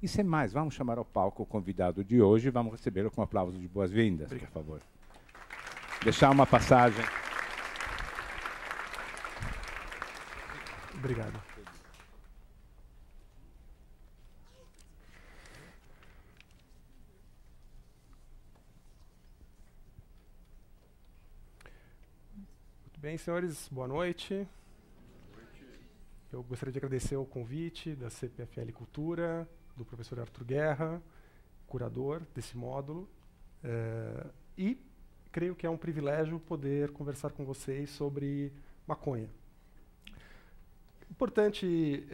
E sem mais, vamos chamar ao palco o convidado de hoje e vamos recebê-lo com aplausos de boas-vindas, por favor. Deixar uma passagem. Obrigado. Muito bem, senhores, boa noite. Eu gostaria de agradecer o convite da CPFL Cultura, do professor Arthur Guerra, curador desse módulo, e creio que é um privilégio poder conversar com vocês sobre maconha. Importante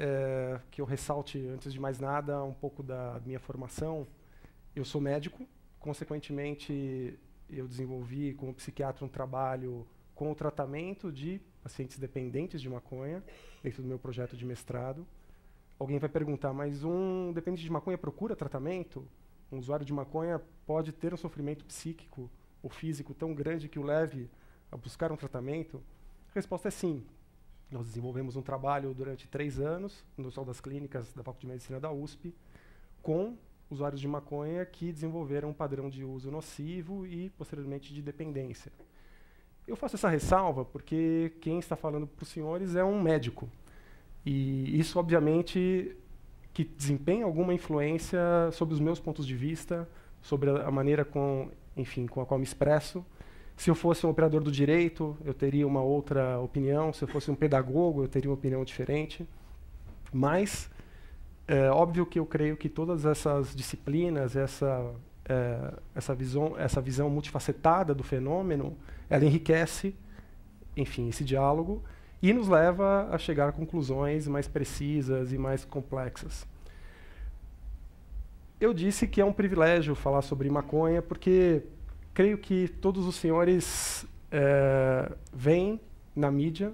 que eu ressalte, antes de mais nada, um pouco da minha formação. Eu sou médico, consequentemente, eu desenvolvi como psiquiatra um trabalho com o tratamento de pacientes dependentes de maconha, dentro do meu projeto de mestrado. Alguém vai perguntar, mas um dependente de maconha procura tratamento? Um usuário de maconha pode ter um sofrimento psíquico ou físico tão grande que o leve a buscar um tratamento? A resposta é sim. Nós desenvolvemos um trabalho durante 3 anos, no Hospital das Clínicas da Faculdade de Medicina da USP, com usuários de maconha que desenvolveram um padrão de uso nocivo e, posteriormente, de dependência. Eu faço essa ressalva porque quem está falando para os senhores é um médico. E isso, obviamente, que desempenha alguma influência sobre os meus pontos de vista, sobre a maneira com a qual me expresso. Se eu fosse um operador do direito, eu teria uma outra opinião. Se eu fosse um pedagogo, eu teria uma opinião diferente. Mas é óbvio que eu creio que todas essas disciplinas, essa visão multifacetada do fenômeno, ela enriquece, enfim, esse diálogo e nos leva a chegar a conclusões mais precisas e mais complexas. Eu disse que é um privilégio falar sobre maconha porque creio que todos os senhores veem na mídia,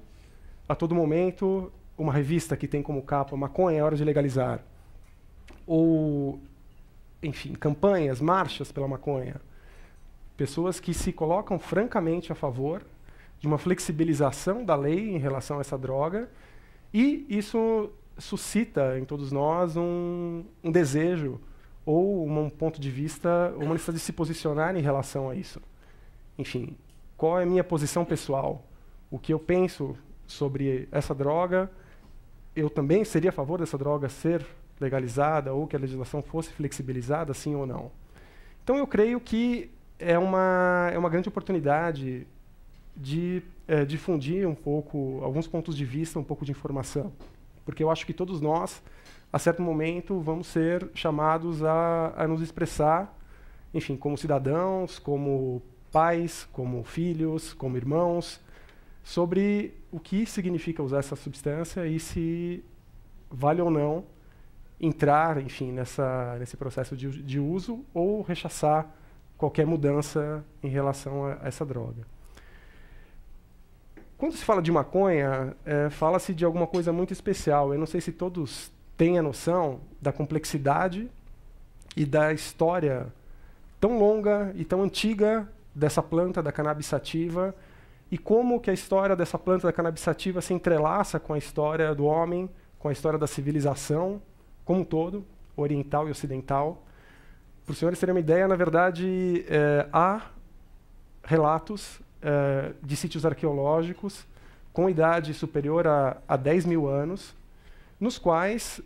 a todo momento, uma revista que tem como capa "Maconha é hora de legalizar", ou, enfim, campanhas, marchas pela maconha. Pessoas que se colocam francamente a favor de uma flexibilização da lei em relação a essa droga, e isso suscita em todos nós um desejo ou um ponto de vista, uma necessidade de se posicionar em relação a isso. Enfim, qual é a minha posição pessoal? O que eu penso sobre essa droga? Eu também seria a favor dessa droga ser legalizada ou que a legislação fosse flexibilizada, sim ou não? Então, eu creio que é uma grande oportunidade de difundir um pouco, alguns pontos de vista, um pouco de informação. Porque eu acho que todos nós, a certo momento, vamos ser chamados a nos expressar, enfim, como cidadãos, como pais, como filhos, como irmãos, sobre o que significa usar essa substância e se vale ou não entrar, enfim, nesse processo de uso ou rechaçar qualquer mudança em relação a essa droga. Quando se fala de maconha, fala-se de alguma coisa muito especial. Eu não sei se todos têm a noção da complexidade e da história tão longa e tão antiga dessa planta da cannabis sativa e como que a história dessa planta da cannabis sativa se entrelaça com a história do homem, com a história da civilização como um todo, oriental e ocidental. Para os senhores terem uma ideia, na verdade, há relatos de sítios arqueológicos com idade superior a 10 mil anos, nos quais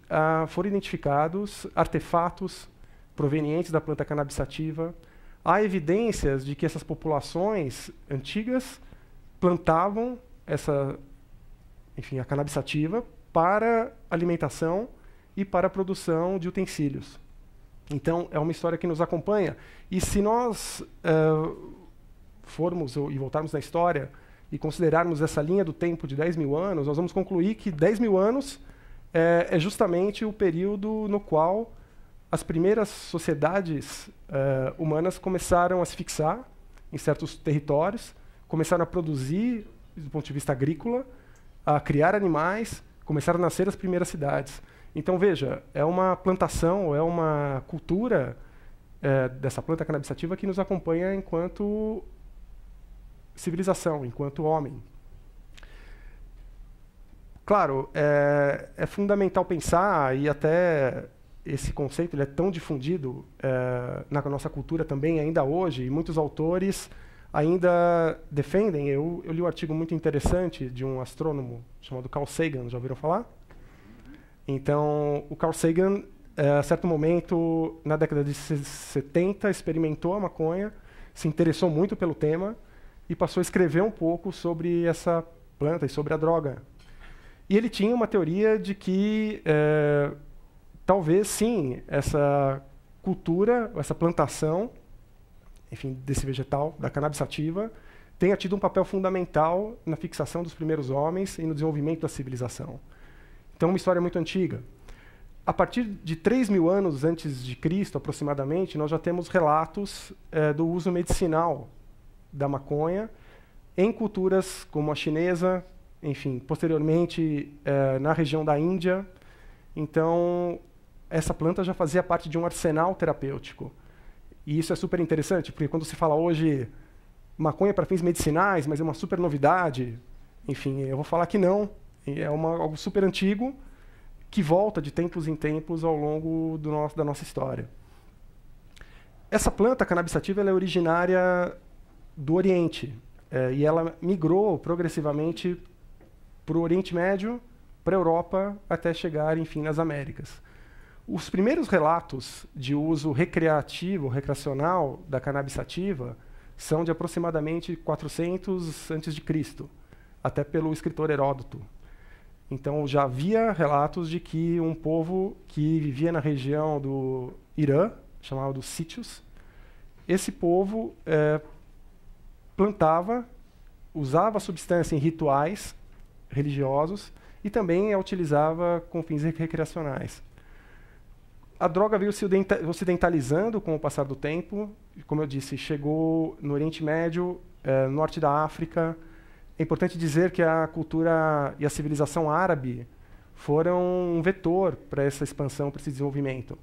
foram identificados artefatos provenientes da planta cannabis sativa. Há evidências de que essas populações antigas plantavam a cannabis sativa para alimentação e para a produção de utensílios. Então, é uma história que nos acompanha. E se nós formos e voltarmos na história e considerarmos essa linha do tempo de 10 mil anos, nós vamos concluir que 10 mil anos é justamente o período no qual as primeiras sociedades humanas começaram a se fixar em certos territórios, começaram a produzir, do ponto de vista agrícola, a criar animais, começaram a nascer as primeiras cidades. Então, veja, é uma plantação, é uma cultura dessa planta cannabis sativa que nos acompanha enquanto civilização, enquanto homem. Claro, é fundamental pensar e até esse conceito ele é tão difundido na nossa cultura também, ainda hoje, e muitos autores ainda defendem. Eu li um artigo muito interessante de um astrônomo chamado Carl Sagan, já ouviram falar? Então, o Carl Sagan, a certo momento, na década de 70, experimentou a maconha, se interessou muito pelo tema e passou a escrever um pouco sobre essa planta e sobre a droga. E ele tinha uma teoria de que talvez, sim, essa cultura, essa plantação, enfim, desse vegetal, da cannabis sativa, tenha tido um papel fundamental na fixação dos primeiros homens e no desenvolvimento da civilização. Então, uma história muito antiga. A partir de 3.000 anos antes de Cristo, aproximadamente, nós já temos relatos do uso medicinal da maconha em culturas como a chinesa, enfim, posteriormente na região da Índia. Então, essa planta já fazia parte de um arsenal terapêutico. E isso é super interessante, porque quando se fala hoje maconha para fins medicinais, mas é uma super novidade, enfim, eu vou falar que não. É algo super antigo que volta de tempos em tempos ao longo da nossa história. Essa planta, a cannabis sativa, ela é originária do Oriente. E ela migrou progressivamente para o Oriente Médio, para a Europa, até chegar, enfim, nas Américas. Os primeiros relatos de uso recreativo, recreacional da cannabis sativa são de aproximadamente 400 a.C., até pelo escritor Heródoto. Então, já havia relatos de que um povo que vivia na região do Irã, chamado sítios, esse povo plantava, usava a substância em rituais religiosos e também a utilizava com fins recreacionais. A droga veio se ocidentalizando com o passar do tempo. Como eu disse, chegou no Oriente Médio, norte da África. É importante dizer que a cultura e a civilização árabe foram um vetor para essa expansão, para esse desenvolvimento,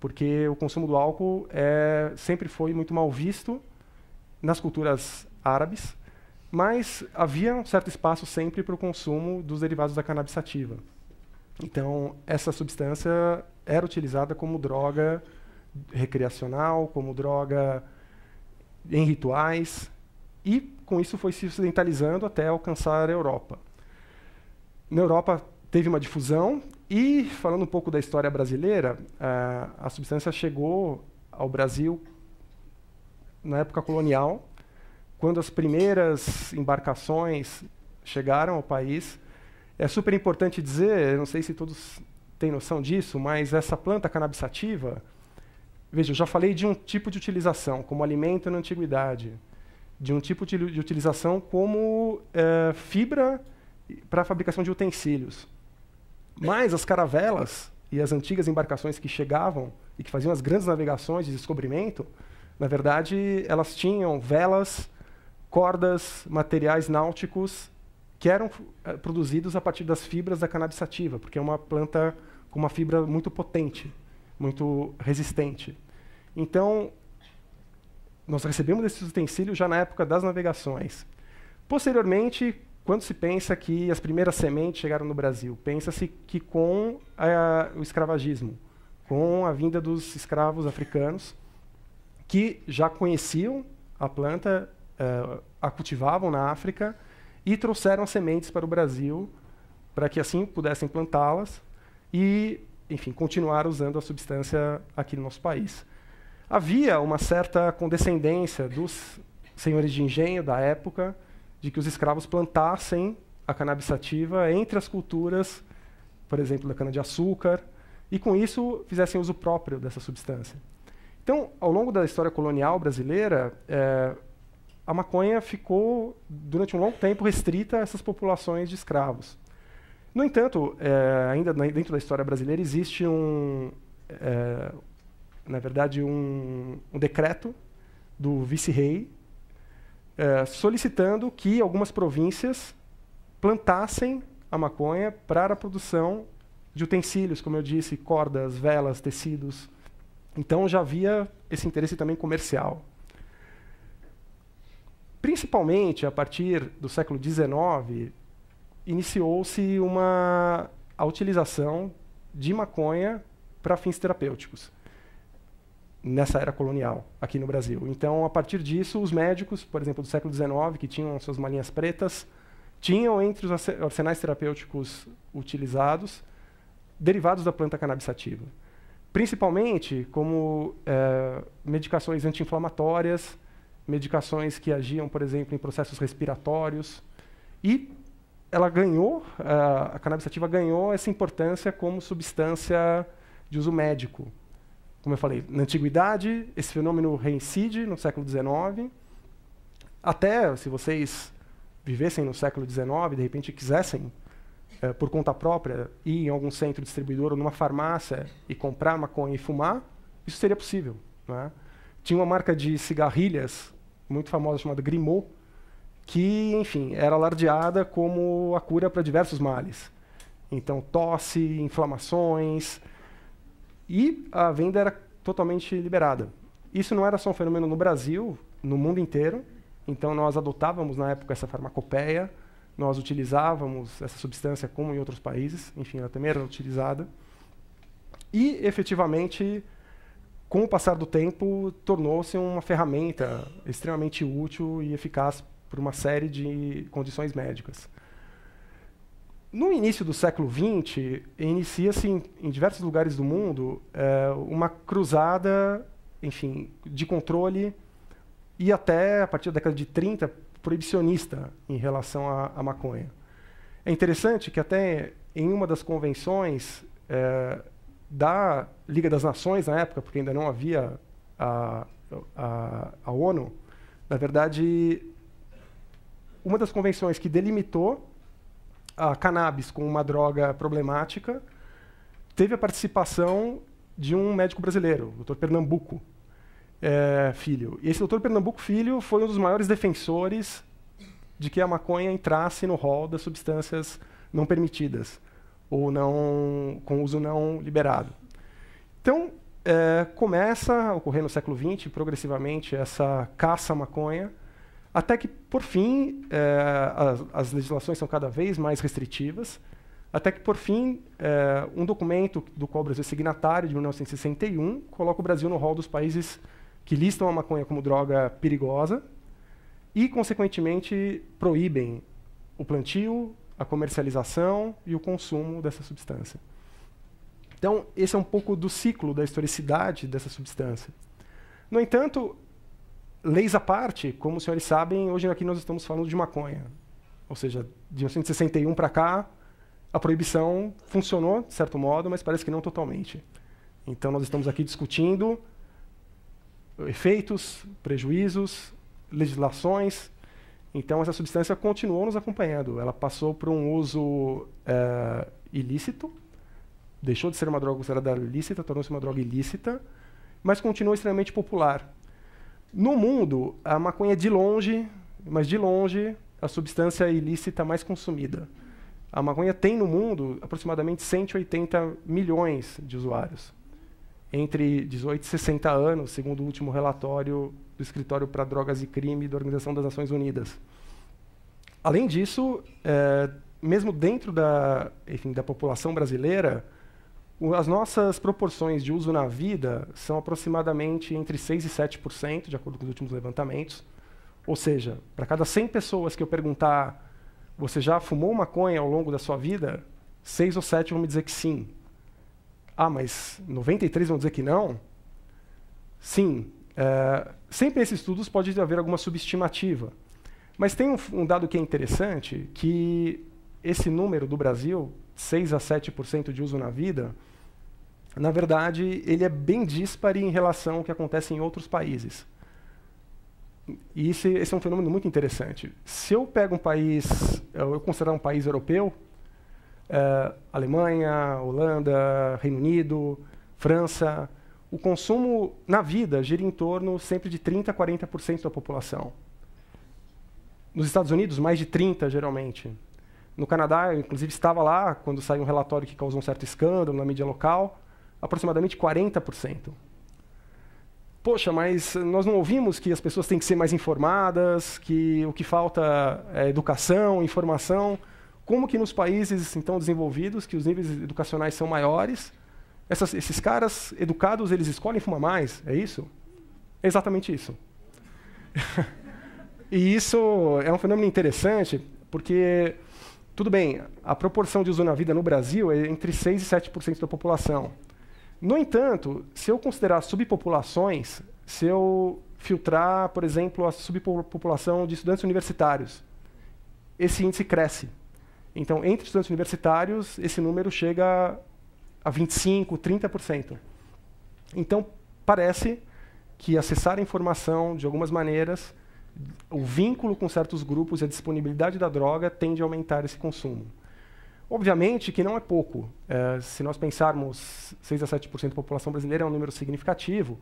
porque o consumo do álcool sempre foi muito mal visto nas culturas árabes, mas havia um certo espaço sempre para o consumo dos derivados da cannabis sativa. Então, essa substância era utilizada como droga recreacional, como droga em rituais, e com isso foi se ocidentalizando até alcançar a Europa. Na Europa teve uma difusão e, falando um pouco da história brasileira, a substância chegou ao Brasil na época colonial, quando as primeiras embarcações chegaram ao país. É super importante dizer, não sei se todos têm noção disso, mas essa planta cannabis sativa, veja, eu já falei de um tipo de utilização como alimento na antiguidade, de um tipo de utilização como fibra para a fabricação de utensílios. Mas as caravelas e as antigas embarcações que chegavam e que faziam as grandes navegações de descobrimento, na verdade, elas tinham velas, cordas, materiais náuticos que eram produzidos a partir das fibras da cannabis sativa, porque é uma planta com uma fibra muito potente, muito resistente. Então, nós recebemos esses utensílios já na época das navegações. Posteriormente, quando se pensa que as primeiras sementes chegaram no Brasil, pensa-se que com o escravagismo, com a vinda dos escravos africanos, que já conheciam a planta, a cultivavam na África e trouxeram as sementes para o Brasil para que assim pudessem plantá-las e, enfim, continuar usando a substância aqui no nosso país. Havia uma certa condescendência dos senhores de engenho da época de que os escravos plantassem a cannabis sativa entre as culturas, por exemplo, da cana-de-açúcar, e com isso fizessem uso próprio dessa substância. Então, ao longo da história colonial brasileira, a maconha ficou, durante um longo tempo, restrita a essas populações de escravos. No entanto, ainda dentro da história brasileira, existe na verdade, um decreto do vice-rei solicitando que algumas províncias plantassem a maconha para a produção de utensílios, como eu disse, cordas, velas, tecidos. Então já havia esse interesse também comercial. Principalmente a partir do século XIX, iniciou-se a utilização de maconha para fins terapêuticos, nessa era colonial, aqui no Brasil. Então, a partir disso, os médicos, por exemplo, do século XIX, que tinham suas malinhas pretas, tinham entre os arsenais terapêuticos utilizados derivados da planta cannabis sativa. Principalmente como medicações anti-inflamatórias, medicações que agiam, por exemplo, em processos respiratórios. E ela ganhou, a cannabis sativa ganhou essa importância como substância de uso médico. Como eu falei, na antiguidade, esse fenômeno reincide no século XIX. Até, se vocês vivessem no século XIX, de repente quisessem, por conta própria, ir em algum centro distribuidor ou numa farmácia e comprar maconha e fumar, isso seria possível. Né? Tinha uma marca de cigarrilhas muito famosa chamada Grimaud, que, enfim, era alardeada como a cura para diversos males. Então, tosse, inflamações, e a venda era totalmente liberada. Isso não era só um fenômeno no Brasil, no mundo inteiro. Então, nós adotávamos, na época, essa farmacopeia, nós utilizávamos essa substância como em outros países, enfim, ela também era utilizada. E, efetivamente, com o passar do tempo, tornou-se uma ferramenta extremamente útil e eficaz para uma série de condições médicas. No início do século XX, inicia-se em diversos lugares do mundo uma cruzada, enfim, de controle e até, a partir da década de 30, proibicionista em relação à maconha. É interessante que até em uma das convenções da Liga das Nações, na época, porque ainda não havia a ONU, na verdade, uma das convenções que delimitou a cannabis como uma droga problemática teve a participação de um médico brasileiro, o Dr. Pernambuco Filho. E esse Dr. Pernambuco Filho foi um dos maiores defensores de que a maconha entrasse no rol das substâncias não permitidas ou não com uso não liberado. Então, começa a ocorrer no século XX, progressivamente, essa caça à maconha, até que, por fim, as legislações são cada vez mais restritivas, até que, por fim, um documento do qual o Brasil é signatário, de 1961, coloca o Brasil no rol dos países que listam a maconha como droga perigosa e, consequentemente, proíbem o plantio, a comercialização e o consumo dessa substância. Então, esse é um pouco do ciclo da historicidade dessa substância. No entanto, leis à parte, como os senhores sabem, hoje aqui nós estamos falando de maconha. Ou seja, de 1961 para cá, a proibição funcionou, de certo modo, mas parece que não totalmente. Então, nós estamos aqui discutindo efeitos, prejuízos, legislações. Então, essa substância continuou nos acompanhando. Ela passou por um uso ilícito, deixou de ser uma droga considerada ilícita, tornou-se uma droga ilícita, mas continuou extremamente popular. No mundo, a maconha é de longe, mas de longe, a substância ilícita mais consumida. A maconha tem no mundo aproximadamente 180 milhões de usuários, entre 18 e 60 anos, segundo o último relatório do Escritório para Drogas e Crime da Organização das Nações Unidas. Além disso, mesmo dentro da população brasileira, as nossas proporções de uso na vida são aproximadamente entre 6% e 7%, de acordo com os últimos levantamentos. Ou seja, para cada 100 pessoas que eu perguntar, você já fumou maconha ao longo da sua vida? 6 ou 7 vão me dizer que sim. Ah, mas 93 vão dizer que não? Sim. Sempre nesses estudos pode haver alguma subestimativa. Mas tem um dado que é interessante, que esse número do Brasil, 6 a 7% de uso na vida, na verdade, ele é bem díspare em relação ao que acontece em outros países. E esse é um fenômeno muito interessante. Se eu pego um país, eu considerar um país europeu, Alemanha, Holanda, Reino Unido, França, o consumo na vida gira em torno sempre de 30% a 40% da população. Nos Estados Unidos, mais de 30%, geralmente. No Canadá, eu, inclusive, estava lá quando saiu um relatório que causou um certo escândalo na mídia local, aproximadamente 40%. Poxa, mas nós não ouvimos que as pessoas têm que ser mais informadas, que o que falta é educação, informação. Como que nos países então desenvolvidos, que os níveis educacionais são maiores, Esses caras educados, eles escolhem fumar mais? É isso? É exatamente isso. E isso é um fenômeno interessante, porque, tudo bem, a proporção de uso na vida no Brasil é entre 6% e 7% da população. No entanto, se eu considerar subpopulações, se eu filtrar, por exemplo, a subpopulação de estudantes universitários, esse índice cresce. Então, entre estudantes universitários, esse número chega a 25%, 30%. Então, parece que acessar a informação, de algumas maneiras, o vínculo com certos grupos e a disponibilidade da droga tende a aumentar esse consumo. Obviamente que não é pouco. Se nós pensarmos 6% a 7% da população brasileira, é um número significativo.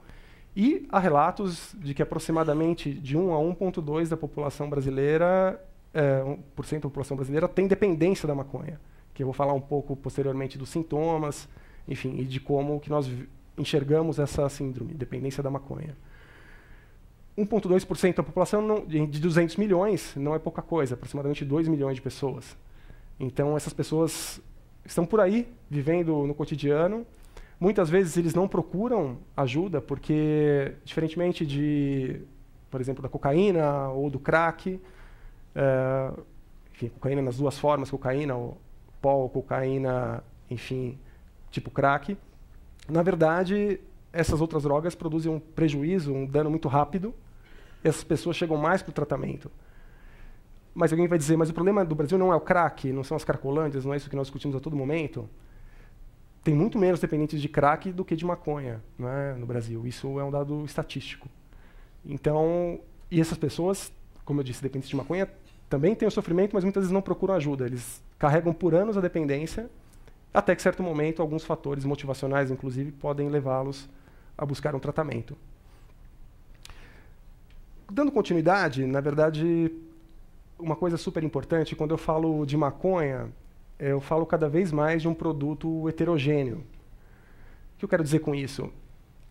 E há relatos de que aproximadamente de 1 a 1,2% da população brasileira, 1% da população brasileira tem dependência da maconha, que eu vou falar um pouco posteriormente dos sintomas, enfim, e de como que nós enxergamos essa síndrome, dependência da maconha. 1,2% da população de 200 milhões não é pouca coisa, aproximadamente 2 milhões de pessoas. Então, essas pessoas estão por aí, vivendo no cotidiano. Muitas vezes eles não procuram ajuda, porque, diferentemente de, por exemplo, da cocaína ou do crack, enfim, cocaína nas duas formas, cocaína, ou pó, cocaína, enfim, tipo crack, na verdade, essas outras drogas produzem um prejuízo, um dano muito rápido, e essas pessoas chegam mais para o tratamento. Mas alguém vai dizer, mas o problema do Brasil não é o crack, não são as cracolândias, não é isso que nós discutimos a todo momento? Tem muito menos dependentes de crack do que de maconha, não é, no Brasil. Isso é um dado estatístico. Então, e essas pessoas, como eu disse, dependentes de maconha, também têm o sofrimento, mas muitas vezes não procuram ajuda. Eles carregam por anos a dependência, até que, em certo momento, alguns fatores motivacionais, inclusive, podem levá-los a buscar um tratamento. Dando continuidade, na verdade, uma coisa super importante, quando eu falo de maconha, eu falo cada vez mais de um produto heterogêneo. O que eu quero dizer com isso?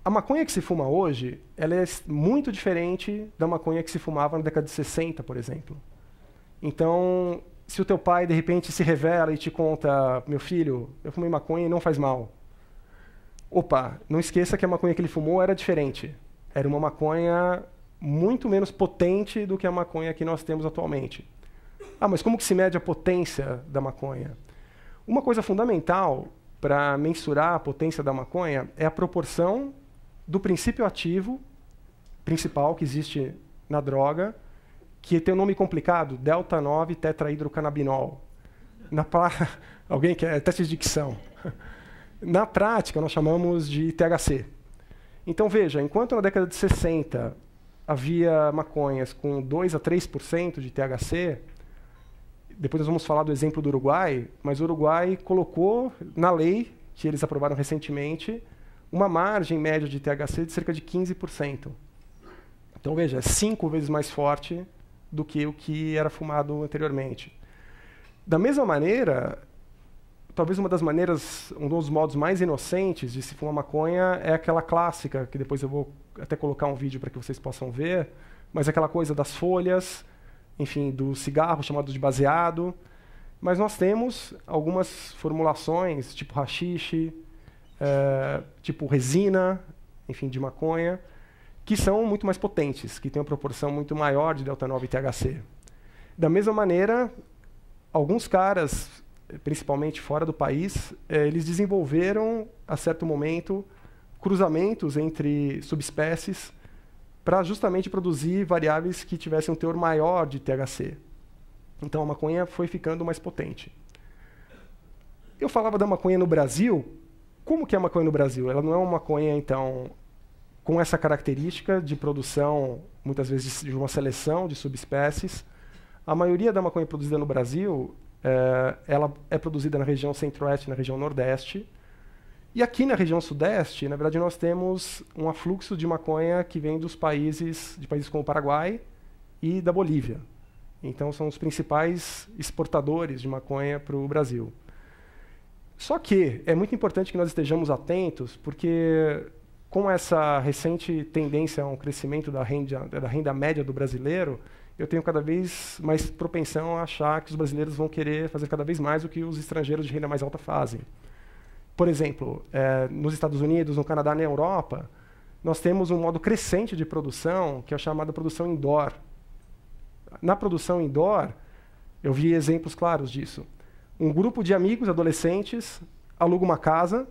A maconha que se fuma hoje, ela é muito diferente da maconha que se fumava na década de 60, por exemplo. Então, se o teu pai, de repente, se revela e te conta, meu filho, eu fumei maconha e não faz mal. Opa, não esqueça que a maconha que ele fumou era diferente. Era uma maconha muito menos potente do que a maconha que nós temos atualmente. Ah, mas como que se mede a potência da maconha? Uma coisa fundamental para mensurar a potência da maconha é a proporção do princípio ativo principal que existe na droga, que tem um nome complicado, delta-9 tetrahidrocannabinol. Alguém quer teste de dicção? Na prática, nós chamamos de THC. Então, veja, enquanto na década de 60 havia maconhas com 2% a 3% de THC, depois nós vamos falar do exemplo do Uruguai, mas o Uruguai colocou na lei, que eles aprovaram recentemente, uma margem média de THC de cerca de 15%. Então, veja, é 5 vezes mais forte do que o que era fumado anteriormente. Da mesma maneira, talvez um dos modos mais inocentes de se fumar maconha é aquela clássica, que depois eu vou até colocar um vídeo para que vocês possam ver, mas aquela coisa das folhas, enfim, do cigarro chamado de baseado. Mas nós temos algumas formulações, tipo haxixe, tipo resina, enfim, de maconha, que são muito mais potentes, que têm uma proporção muito maior de delta-9 e THC. Da mesma maneira, alguns caras, principalmente fora do país, eles desenvolveram, a certo momento, cruzamentos entre subespécies para justamente produzir variáveis que tivessem um teor maior de THC. Então a maconha foi ficando mais potente. Eu falava da maconha no Brasil. Como que é a maconha no Brasil? Ela não é uma maconha, então, com essa característica de produção, muitas vezes, de uma seleção de subespécies. A maioria da maconha produzida no Brasil, ela é produzida na região centro-oeste e na região nordeste. E aqui na região sudeste, na verdade, nós temos um afluxo de maconha que vem de países como o Paraguai e da Bolívia. Então, são os principais exportadores de maconha para o Brasil. Só que é muito importante que nós estejamos atentos, porque com essa recente tendência a um crescimento da renda média do brasileiro, eu tenho cada vez mais propensão a achar que os brasileiros vão querer fazer cada vez mais o que os estrangeiros de renda mais alta fazem. por exemplo, nos Estados Unidos, no Canadá, na Europa, nós temos um modo crescente de produção, que é a chamada produção indoor. Na produção indoor, eu vi exemplos claros disso. Um grupo de amigos, adolescentes, aluga uma casa,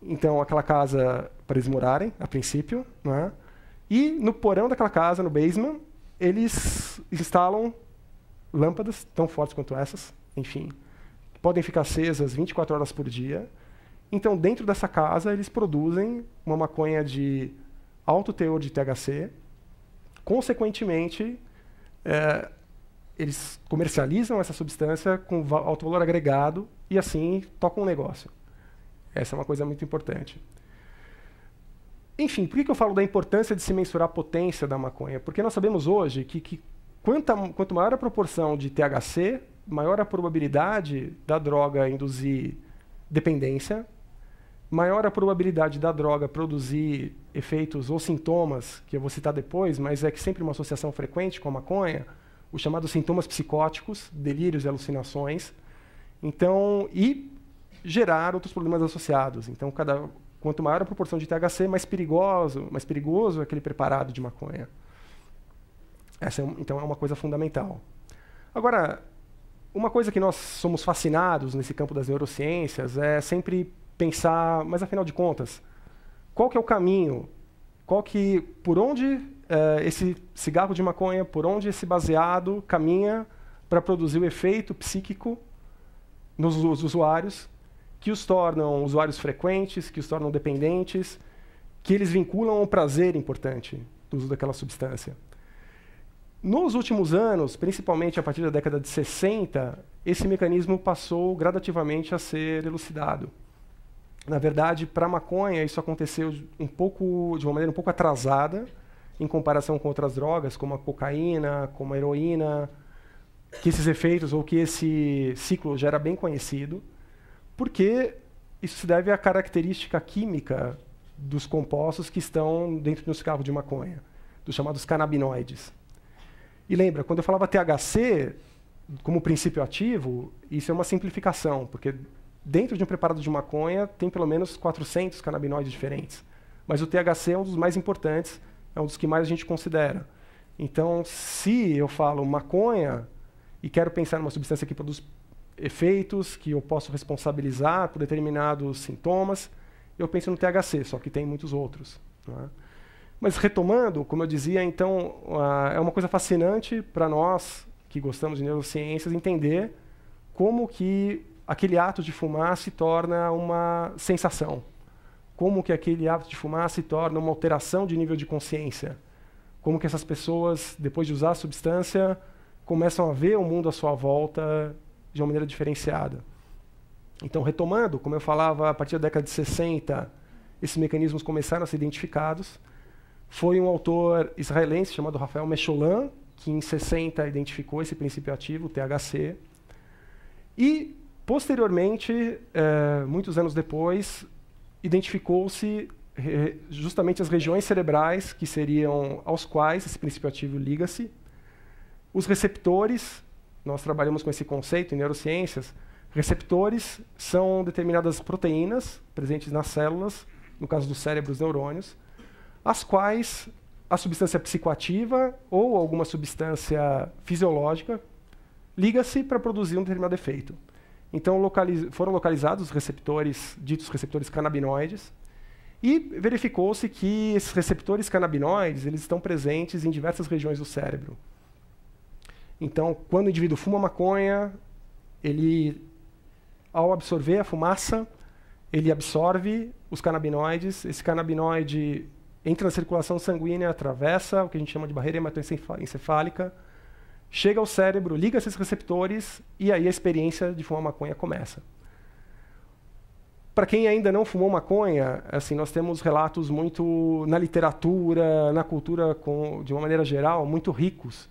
então aquela casa para eles morarem, a princípio, né? E no porão daquela casa, no basement, eles instalam lâmpadas tão fortes quanto essas, enfim, podem ficar acesas 24 horas por dia. Então, dentro dessa casa, eles produzem uma maconha de alto teor de THC. Consequentemente, eles comercializam essa substância com alto valor agregado e, assim, tocam um negócio. Essa é uma coisa muito importante. Enfim, por que eu falo da importância de se mensurar a potência da maconha? Porque nós sabemos hoje que quanto maior a proporção de THC, maior a probabilidade da droga induzir dependência, maior a probabilidade da droga produzir efeitos ou sintomas, que eu vou citar depois, mas é que sempre uma associação frequente com a maconha, os chamados sintomas psicóticos, delírios e alucinações, então, e gerar outros problemas associados. Então, quanto maior a proporção de THC, mais perigoso é aquele preparado de maconha. Essa, então, é uma coisa fundamental. Agora, uma coisa que nós somos fascinados nesse campo das neurociências é sempre pensar, mas afinal de contas, qual que é o caminho? Por onde esse cigarro de maconha, por onde esse baseado caminha para produzir o efeito psíquico nos usuários, que os tornam usuários frequentes, que os tornam dependentes, que eles vinculam ao prazer importante do uso daquela substância. Nos últimos anos, principalmente a partir da década de 60, esse mecanismo passou gradativamente a ser elucidado. Na verdade, para a maconha, isso aconteceu de uma maneira um pouco atrasada, em comparação com outras drogas, como a cocaína, como a heroína, que esses efeitos ou que esse ciclo já era bem conhecido, porque isso se deve à característica química dos compostos que estão dentro do cigarro de maconha, dos chamados canabinoides. E lembra, quando eu falava THC como princípio ativo, isso é uma simplificação, porque dentro de um preparado de maconha tem pelo menos 400 canabinoides diferentes. Mas o THC é um dos mais importantes, é um dos que mais a gente considera. Então, se eu falo maconha e quero pensar numa substância que produz efeitos, que eu posso responsabilizar por determinados sintomas, eu penso no THC, só que tem muitos outros, não é? Mas retomando, como eu dizia, então, é uma coisa fascinante para nós que gostamos de neurociências entender como que aquele ato de fumar se torna uma sensação, como que aquele ato de fumar se torna uma alteração de nível de consciência, como que essas pessoas, depois de usar a substância, começam a ver o mundo à sua volta de uma maneira diferenciada. Então, retomando, como eu falava, a partir da década de 60, esses mecanismos começaram a ser identificados. Foi um autor israelense chamado Rafael Mechoulam, que em 60 identificou esse princípio ativo, o THC. E, posteriormente, muitos anos depois, identificou-se justamente as regiões cerebrais que seriam aos quais esse princípio ativo liga-se. Os receptores, nós trabalhamos com esse conceito em neurociências, receptores são determinadas proteínas presentes nas células, no caso do cérebro, os neurônios, as quais a substância psicoativa ou alguma substância fisiológica liga-se para produzir um determinado efeito. Então, foram localizados os receptores, ditos receptores canabinoides, e verificou-se que esses receptores canabinoides eles estão presentes em diversas regiões do cérebro. Então, quando o indivíduo fuma maconha, ele, ao absorver a fumaça, ele absorve os canabinoides, esse canabinoide entra na circulação sanguínea, atravessa o que a gente chama de barreira hematoencefálica, chega ao cérebro, liga esses receptores e aí a experiência de fumar maconha começa. Para quem ainda não fumou maconha, assim, nós temos relatos muito na literatura, na cultura de uma maneira geral, muito ricos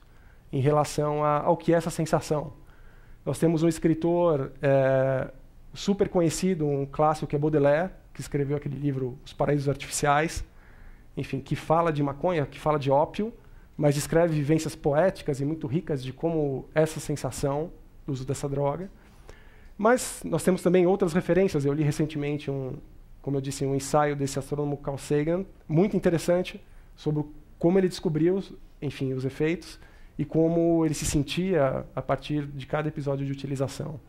em relação ao que é essa sensação. Nós temos um escritor super conhecido, um clássico que é Baudelaire, que escreveu aquele livro Os Paraísos Artificiais, enfim, que fala de maconha, que fala de ópio, mas descreve vivências poéticas e muito ricas de como essa sensação do uso dessa droga. Mas nós temos também outras referências. Eu li recentemente, como eu disse, um ensaio desse astrônomo Carl Sagan, muito interessante, sobre como ele descobriu, enfim, os efeitos e como ele se sentia a partir de cada episódio de utilização.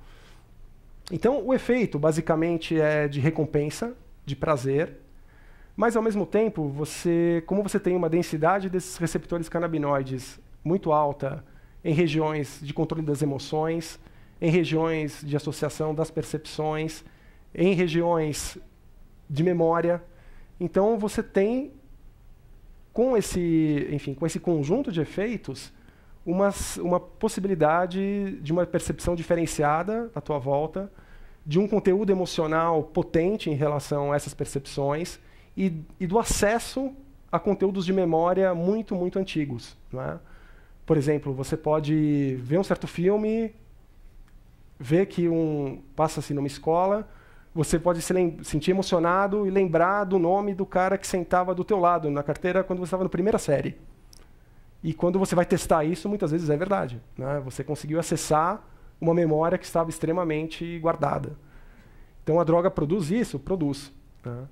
Então, o efeito, basicamente, é de recompensa, de prazer, mas, ao mesmo tempo, como você tem uma densidade desses receptores canabinoides muito alta em regiões de controle das emoções, em regiões de associação das percepções, em regiões de memória. Então, você tem, com esse conjunto de efeitos, uma possibilidade de uma percepção diferenciada à tua volta, de um conteúdo emocional potente em relação a essas percepções e do acesso a conteúdos de memória muito, muito antigos. Não é? Por exemplo, você pode ver um certo filme, ver que passa-se numa escola, você pode se sentir emocionado e lembrar do nome do cara que sentava do teu lado na carteira quando você estava na primeira série. E quando você vai testar isso, muitas vezes é verdade. Né? Você conseguiu acessar uma memória que estava extremamente guardada. Então, a droga produz isso? Produz. Né?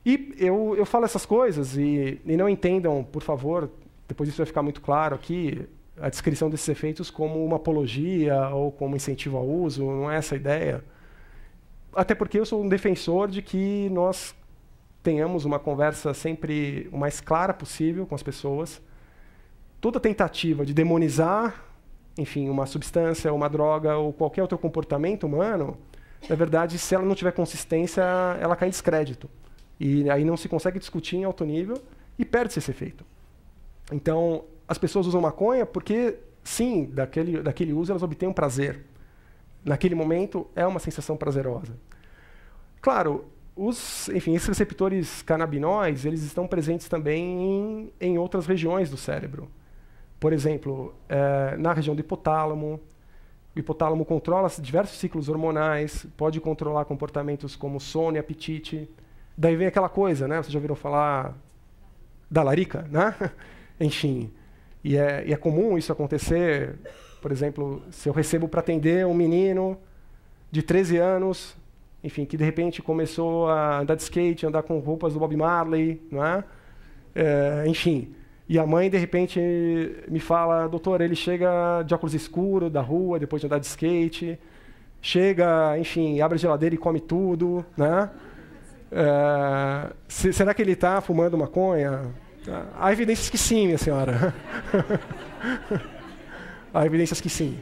E eu falo essas coisas, e não entendam, por favor, depois isso vai ficar muito claro aqui, a descrição desses efeitos como uma apologia ou como incentivo ao uso, não é essa a ideia. Até porque eu sou um defensor de que nós tenhamos uma conversa sempre o mais clara possível com as pessoas. Toda tentativa de demonizar, enfim, uma substância, uma droga ou qualquer outro comportamento humano, na verdade, se ela não tiver consistência, ela cai em descrédito. E aí não se consegue discutir em alto nível e perde-se esse efeito. Então, as pessoas usam maconha porque, sim, daquele uso elas obtêm um prazer. Naquele momento, é uma sensação prazerosa. Claro, esses receptores canabinoides, eles estão presentes também em outras regiões do cérebro. Por exemplo, na região do hipotálamo. O hipotálamo controla diversos ciclos hormonais, pode controlar comportamentos como sono e apetite. Daí vem aquela coisa, né? Vocês já ouviram falar da larica, né? Enfim, e é comum isso acontecer. Por exemplo, se eu recebo para atender um menino de 13 anos, enfim, que de repente começou a andar de skate, andar com roupas do Bob Marley, não é? Enfim, e a mãe de repente me fala: doutor, ele chega de óculos escuros da rua depois de andar de skate, chega, enfim, abre a geladeira e come tudo, né? Será que ele está fumando maconha? Há evidências que sim, minha senhora. Há evidências que sim.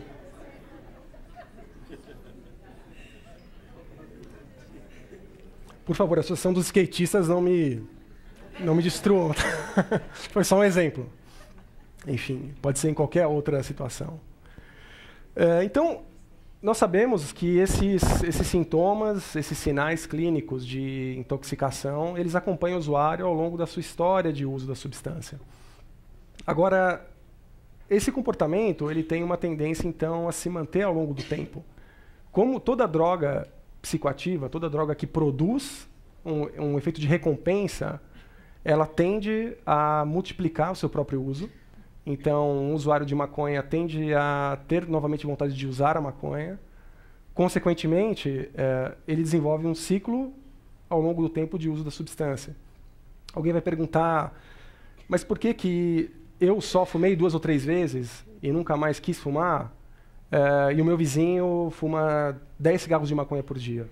Por favor, a Associação dos Skatistas não me destruam. Foi só um exemplo. Enfim, pode ser em qualquer outra situação. Então, nós sabemos que esses sintomas, esses sinais clínicos de intoxicação, eles acompanham o usuário ao longo da sua história de uso da substância. Agora, esse comportamento ele tem uma tendência, então, a se manter ao longo do tempo. Como toda droga psicoativa, toda droga que produz um efeito de recompensa, ela tende a multiplicar o seu próprio uso. Então, um usuário de maconha tende a ter novamente vontade de usar a maconha. Consequentemente, ele desenvolve um ciclo ao longo do tempo de uso da substância. Alguém vai perguntar, mas por que eu só fumei 2 ou 3 vezes e nunca mais quis fumar, e o meu vizinho fuma 10 cigarros de maconha por dia?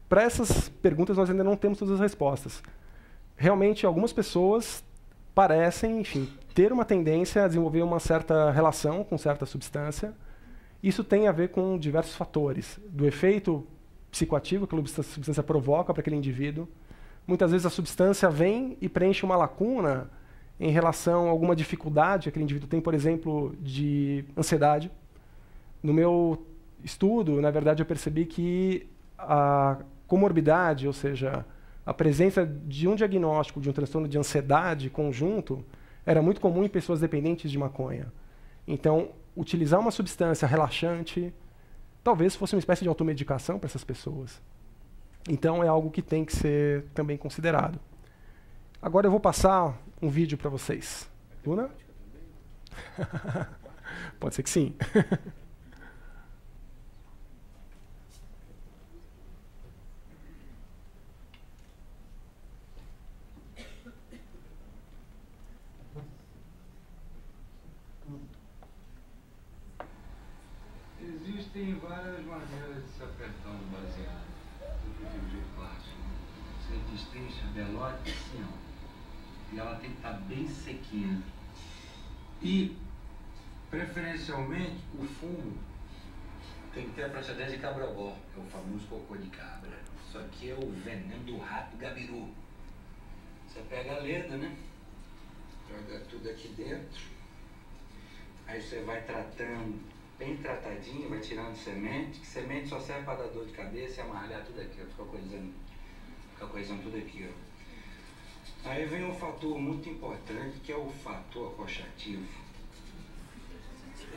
Para essas perguntas, nós ainda não temos todas as respostas. Realmente, algumas pessoas parecem, enfim, ter uma tendência a desenvolver uma certa relação com certa substância. Isso tem a ver com diversos fatores, do efeito psicoativo que a substância provoca para aquele indivíduo. Muitas vezes a substância vem e preenche uma lacuna em relação a alguma dificuldade que aquele indivíduo tem, por exemplo, de ansiedade. No meu estudo, na verdade, eu percebi que a comorbidade, ou seja, a presença de um diagnóstico de um transtorno de ansiedade conjunto era muito comum em pessoas dependentes de maconha. Então, utilizar uma substância relaxante talvez fosse uma espécie de automedicação para essas pessoas. Então, é algo que tem que ser também considerado. Agora eu vou passar um vídeo para vocês. Luna? Pode ser que sim. belote assim, ó. E ela tem que estar bem sequinha. E, preferencialmente, o fumo tem que ter a procedência de cabra-bó. É o famoso cocô de cabra. Isso aqui é o veneno do rato gabiru. Você pega a leda, né? Joga tudo aqui dentro. Aí você vai tratando, bem tratadinho, vai tirando semente. Que semente só serve para dar dor de cabeça e amarrar tudo aqui, ó. Fica coisando tudo aqui, ó. Aí vem um fator muito importante, que é o fator acochativo.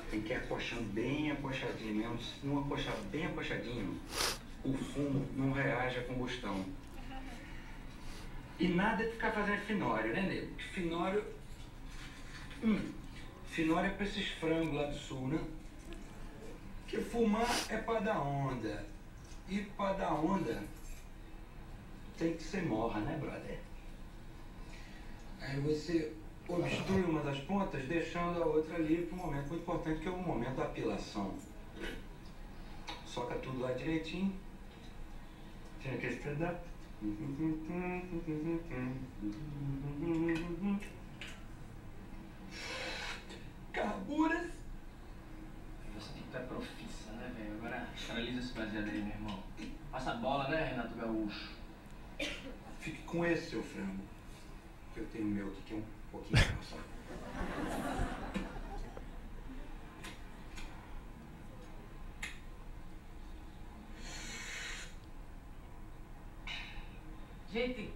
Tem que ir acochando bem acochadinho mesmo. Se não acochar bem acochadinho, o fumo não reage à combustão. E nada de ficar fazendo finório, né, nego? Finório... Finório é pra esses frangos lá do sul, né? Porque fumar é pra dar onda. E pra dar onda tem que ser morra, né, brother? Aí você obstrui uma das pontas, deixando a outra ali para um momento muito importante, que é o momento da apilação. Soca tudo lá direitinho. Tira aquele pedaço. Carbura. Você tem que estar profissa, né, velho? Agora esteriliza esse baseado aí, meu irmão. Passa a bola, né, Renato Gaúcho? Fique com esse, seu frango. Eu tenho o meu aqui, que é um pouquinho só. Gente,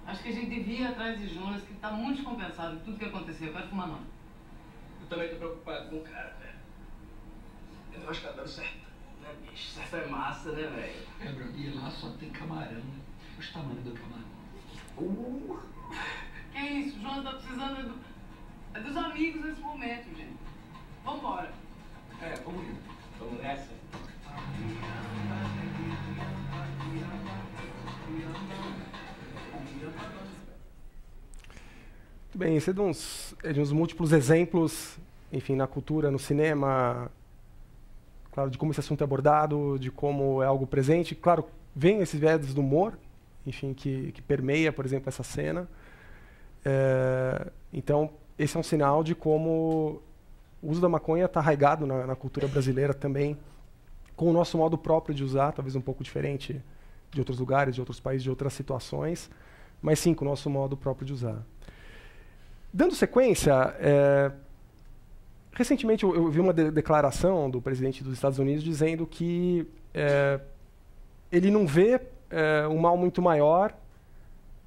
acho que a gente devia ir atrás de Jonas, que tá muito descompensado de tudo que aconteceu. Eu quero fumar não. Eu também tô preocupado com o cara, velho. Eu acho que tá dando certo, né, bicho? Certo é massa, né, velho? É, bro, e lá só tem camarão, né? Os tamanhos do camarão. Que isso? O Jonas tá precisando dos amigos nesse momento, gente. Vambora. É, vamos ir. Vamos nessa? Muito bem, esse é de uns múltiplos exemplos, enfim, na cultura, no cinema, claro, de como esse assunto é abordado, de como é algo presente. Claro, vem esses viés do humor, enfim, que permeia, por exemplo, essa cena. Então, esse é um sinal de como o uso da maconha está arraigado na cultura brasileira também, com o nosso modo próprio de usar, talvez um pouco diferente de outros lugares, de outros países, de outras situações, mas sim com o nosso modo próprio de usar. Dando sequência, recentemente eu vi uma declaração do presidente dos Estados Unidos dizendo que ele não vê um mal muito maior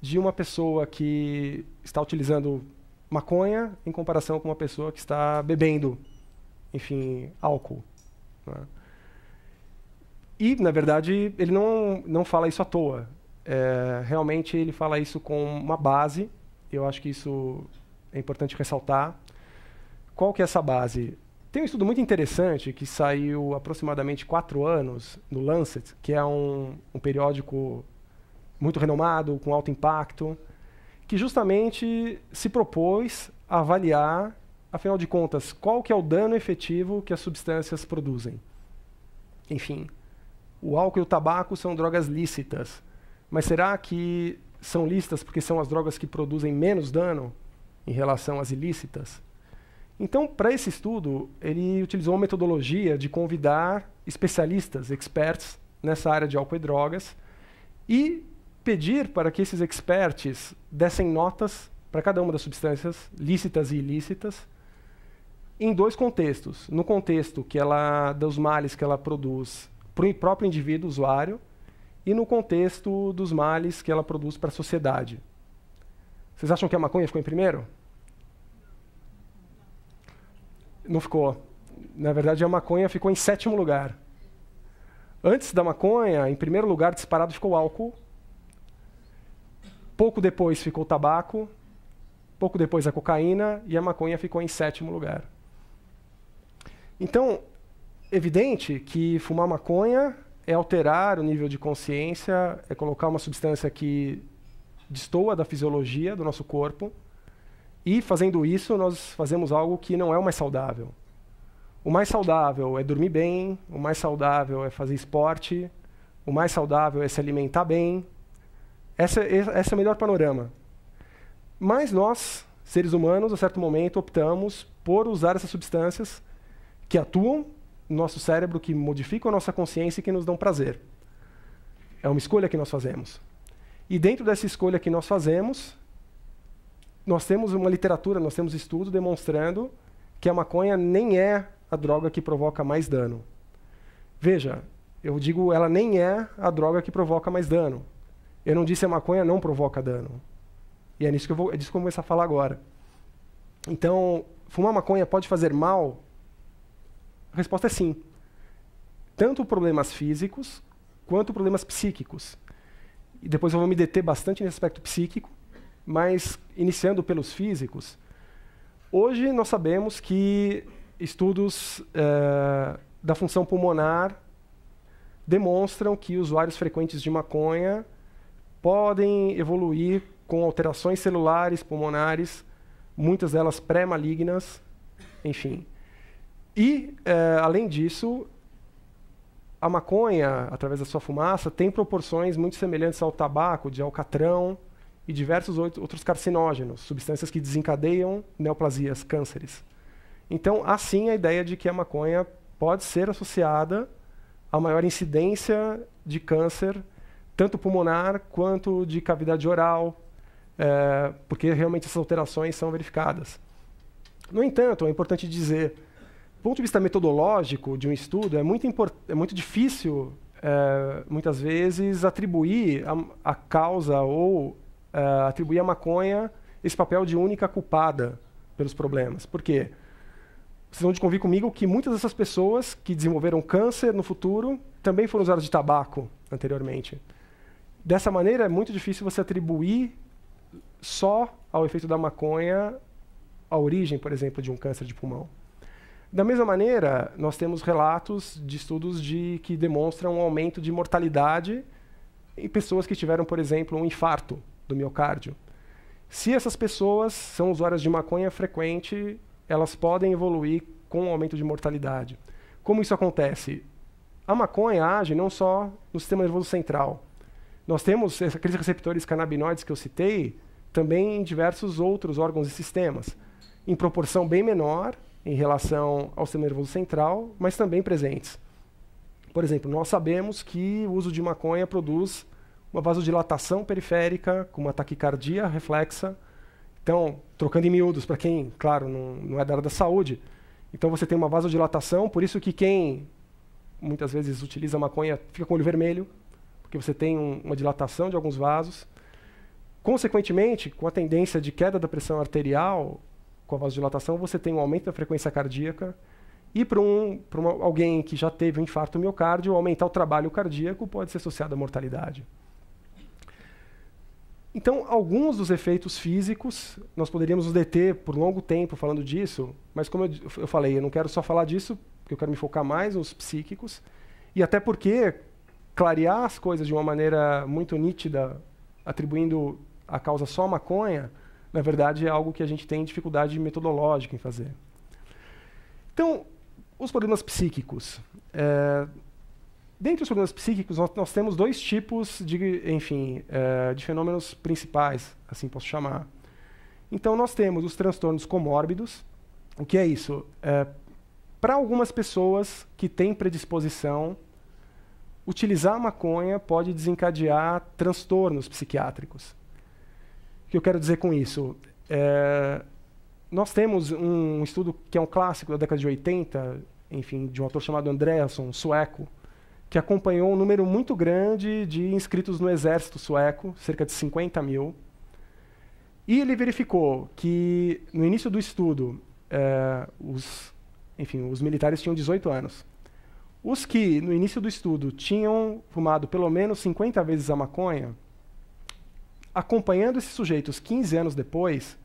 de uma pessoa que está utilizando maconha em comparação com uma pessoa que está bebendo, enfim, álcool, né? E, na verdade, ele não fala isso à toa. Realmente, ele fala isso com uma base. Eu acho que isso é importante ressaltar. Qual que é essa base? Tem um estudo muito interessante que saiu há aproximadamente 4 anos no Lancet, que é um periódico muito renomado, com alto impacto, que justamente se propôs a avaliar, afinal de contas, qual que é o dano efetivo que as substâncias produzem. Enfim, o álcool e o tabaco são drogas lícitas, mas será que são lícitas porque são as drogas que produzem menos dano em relação às ilícitas? Então, para esse estudo, ele utilizou uma metodologia de convidar especialistas, experts, nessa área de álcool e drogas, e pedir para que esses experts dessem notas para cada uma das substâncias, lícitas e ilícitas, em 2 contextos. No contexto dos males que ela produz para o próprio indivíduo usuário e no contexto dos males que ela produz para a sociedade. Vocês acham que a maconha ficou em primeiro? Não ficou. Na verdade, a maconha ficou em 7º lugar. Antes da maconha, em primeiro lugar, disparado, ficou o álcool. Pouco depois ficou o tabaco. Pouco depois a cocaína. E a maconha ficou em 7º lugar. Então, evidente que fumar maconha é alterar o nível de consciência, é colocar uma substância que destoa da fisiologia do nosso corpo, e fazendo isso nós fazemos algo que não é o mais saudável. O mais saudável é dormir bem, o mais saudável é fazer esporte, o mais saudável é se alimentar bem, Esse é o melhor panorama. Mas nós, seres humanos, a certo momento, optamos por usar essas substâncias que atuam no nosso cérebro, que modificam a nossa consciência e que nos dão prazer. É uma escolha que nós fazemos. E dentro dessa escolha que nós fazemos, nós temos uma literatura, nós temos estudos demonstrando que a maconha nem é a droga que provoca mais dano. Veja, eu digo, ela nem é a droga que provoca mais dano. Eu não disse a maconha não provoca dano. E é disso que eu vou começar a falar agora. Então, fumar maconha pode fazer mal? A resposta é sim. Tanto problemas físicos quanto problemas psíquicos. E depois eu vou me deter bastante nesse aspecto psíquico, mas iniciando pelos físicos, hoje nós sabemos que estudos da função pulmonar demonstram que usuários frequentes de maconha podem evoluir com alterações celulares pulmonares, muitas delas pré-malignas, enfim. E, além disso, a maconha, através da sua fumaça, tem proporções muito semelhantes ao tabaco, de alcatrão e diversos outros carcinógenos, substâncias que desencadeiam neoplasias, cânceres. Então, há sim a ideia de que a maconha pode ser associada a maior incidência de câncer, tanto pulmonar quanto de cavidade oral, porque realmente essas alterações são verificadas. No entanto, é importante dizer, do ponto de vista metodológico de um estudo, é muito difícil, muitas vezes, atribuir a causa ou atribuir à maconha esse papel de única culpada pelos problemas. Por quê? Vocês vão convir comigo que muitas dessas pessoas que desenvolveram câncer no futuro também foram usuários de tabaco anteriormente. Dessa maneira, é muito difícil você atribuir só ao efeito da maconha a origem, por exemplo, de um câncer de pulmão. Da mesma maneira, nós temos relatos de estudos que demonstram um aumento de mortalidade em pessoas que tiveram, por exemplo, um infarto do miocárdio. Se essas pessoas são usuárias de maconha frequente, elas podem evoluir com um aumento de mortalidade. Como isso acontece? A maconha age não só no sistema nervoso central. Nós temos aqueles receptores canabinoides que eu citei também em diversos outros órgãos e sistemas, em proporção bem menor em relação ao sistema nervoso central, mas também presentes. Por exemplo, nós sabemos que o uso de maconha produz uma vasodilatação periférica com uma taquicardia reflexa. Então, trocando em miúdos, para quem, claro, não é da área da saúde, então você tem uma vasodilatação, por isso que quem muitas vezes utiliza maconha fica com o olho vermelho, porque você tem uma dilatação de alguns vasos. Consequentemente, com a tendência de queda da pressão arterial, com a vasodilatação, você tem um aumento da frequência cardíaca. E para alguém que já teve um infarto miocárdio, aumentar o trabalho cardíaco pode ser associado à mortalidade. Então, alguns dos efeitos físicos, nós poderíamos nos deter por longo tempo falando disso, mas como eu falei, eu não quero só falar disso, porque eu quero me focar mais nos psíquicos, e até porque clarear as coisas de uma maneira muito nítida, atribuindo a causa só à maconha, na verdade é algo que a gente tem dificuldade metodológica em fazer. Então, os problemas psíquicos. Dentre os problemas psíquicos, nós temos dois tipos de fenômenos principais, assim posso chamar. Então, nós temos os transtornos comórbidos. O que é isso? Para algumas pessoas que têm predisposição, utilizar a maconha pode desencadear transtornos psiquiátricos. O que eu quero dizer com isso? Nós temos um estudo que é um clássico da década de 80, de um autor chamado Andreasson, sueco, que acompanhou um número muito grande de inscritos no exército sueco, cerca de 50 mil. E ele verificou que, no início do estudo, os militares tinham 18 anos. Os que, no início do estudo, tinham fumado pelo menos 50 vezes a maconha, acompanhando esses sujeitos 15 anos depois,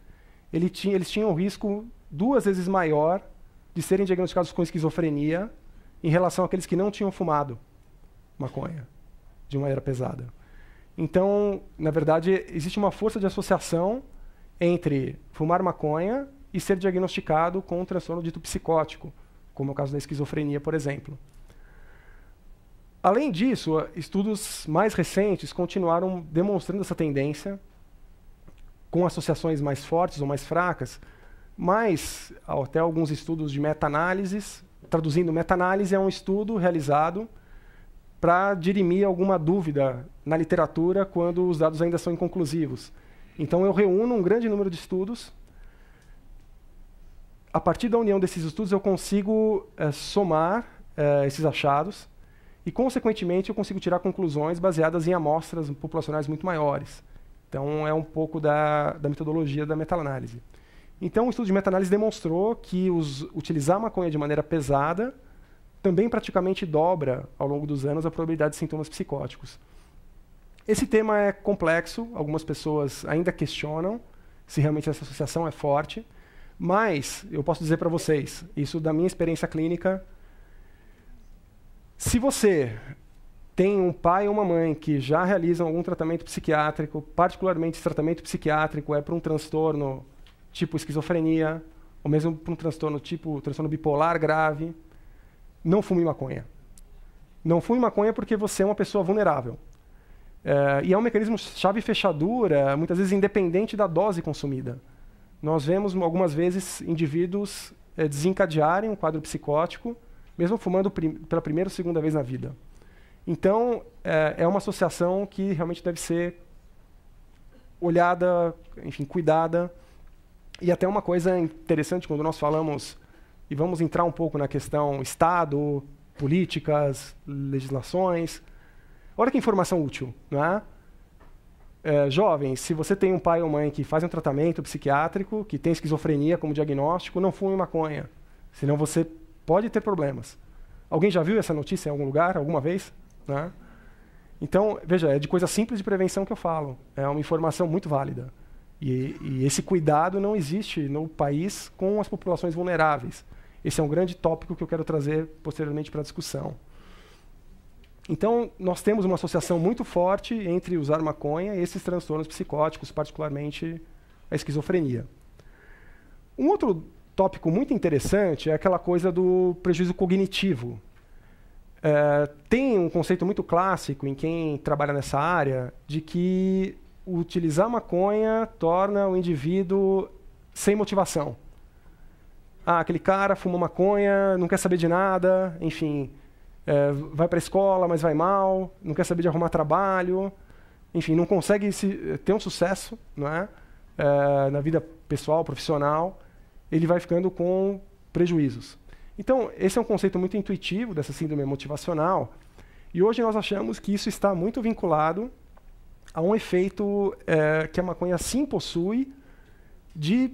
eles tinham um risco 2 vezes maior de serem diagnosticados com esquizofrenia em relação àqueles que não tinham fumado maconha de maneira pesada. Então, na verdade, existe uma força de associação entre fumar maconha e ser diagnosticado com um transtorno dito psicótico, como é o caso da esquizofrenia, por exemplo. Além disso, estudos mais recentes continuaram demonstrando essa tendência, com associações mais fortes ou mais fracas, mas até alguns estudos de meta-análises. Traduzindo, meta-análise é um estudo realizado para dirimir alguma dúvida na literatura quando os dados ainda são inconclusivos. Então, eu reúno um grande número de estudos. A partir da união desses estudos, eu consigo somar esses achados e, consequentemente, eu consigo tirar conclusões baseadas em amostras populacionais muito maiores. Então, é um pouco da metodologia da meta-análise. Então, o estudo de meta-análise demonstrou que utilizar a maconha de maneira pesada também praticamente dobra, ao longo dos anos, a probabilidade de sintomas psicóticos. Esse tema é complexo, algumas pessoas ainda questionam se realmente essa associação é forte, mas eu posso dizer para vocês, isso da minha experiência clínica, se você tem um pai ou uma mãe que já realizam algum tratamento psiquiátrico, particularmente esse tratamento psiquiátrico é para um transtorno tipo esquizofrenia, ou mesmo para um transtorno tipo transtorno bipolar grave, não fume maconha. Não fume maconha porque você é uma pessoa vulnerável. E é um mecanismo chave e fechadura, muitas vezes independente da dose consumida. Nós vemos algumas vezes indivíduos desencadearem um quadro psicótico, mesmo fumando pela primeira ou segunda vez na vida. Então, é uma associação que realmente deve ser olhada, enfim, cuidada. E até uma coisa interessante quando nós falamos, e vamos entrar um pouco na questão Estado, políticas, legislações. Olha que informação útil, não é? Jovens, se você tem um pai ou mãe que faz um tratamento psiquiátrico, que tem esquizofrenia como diagnóstico, não fume maconha, senão você pode ter problemas. Alguém já viu essa notícia em algum lugar, alguma vez? Não é? Então, veja, é de coisa simples de prevenção que eu falo. É uma informação muito válida. E esse cuidado não existe no país com as populações vulneráveis. Esse é um grande tópico que eu quero trazer posteriormente para a discussão. Então, nós temos uma associação muito forte entre usar maconha e esses transtornos psicóticos, particularmente a esquizofrenia. Um outro tópico muito interessante é aquela coisa do prejuízo cognitivo. Tem um conceito muito clássico em quem trabalha nessa área de que utilizar maconha torna o indivíduo sem motivação. Aquele cara fuma maconha, não quer saber de nada, enfim, vai para a escola, mas vai mal, não quer saber de arrumar trabalho, enfim, não consegue ter um sucesso, não é? Na vida pessoal, profissional, ele vai ficando com prejuízos. Então, esse é um conceito muito intuitivo dessa síndrome motivacional, e hoje nós achamos que isso está muito vinculado a um efeito que a maconha sim possui de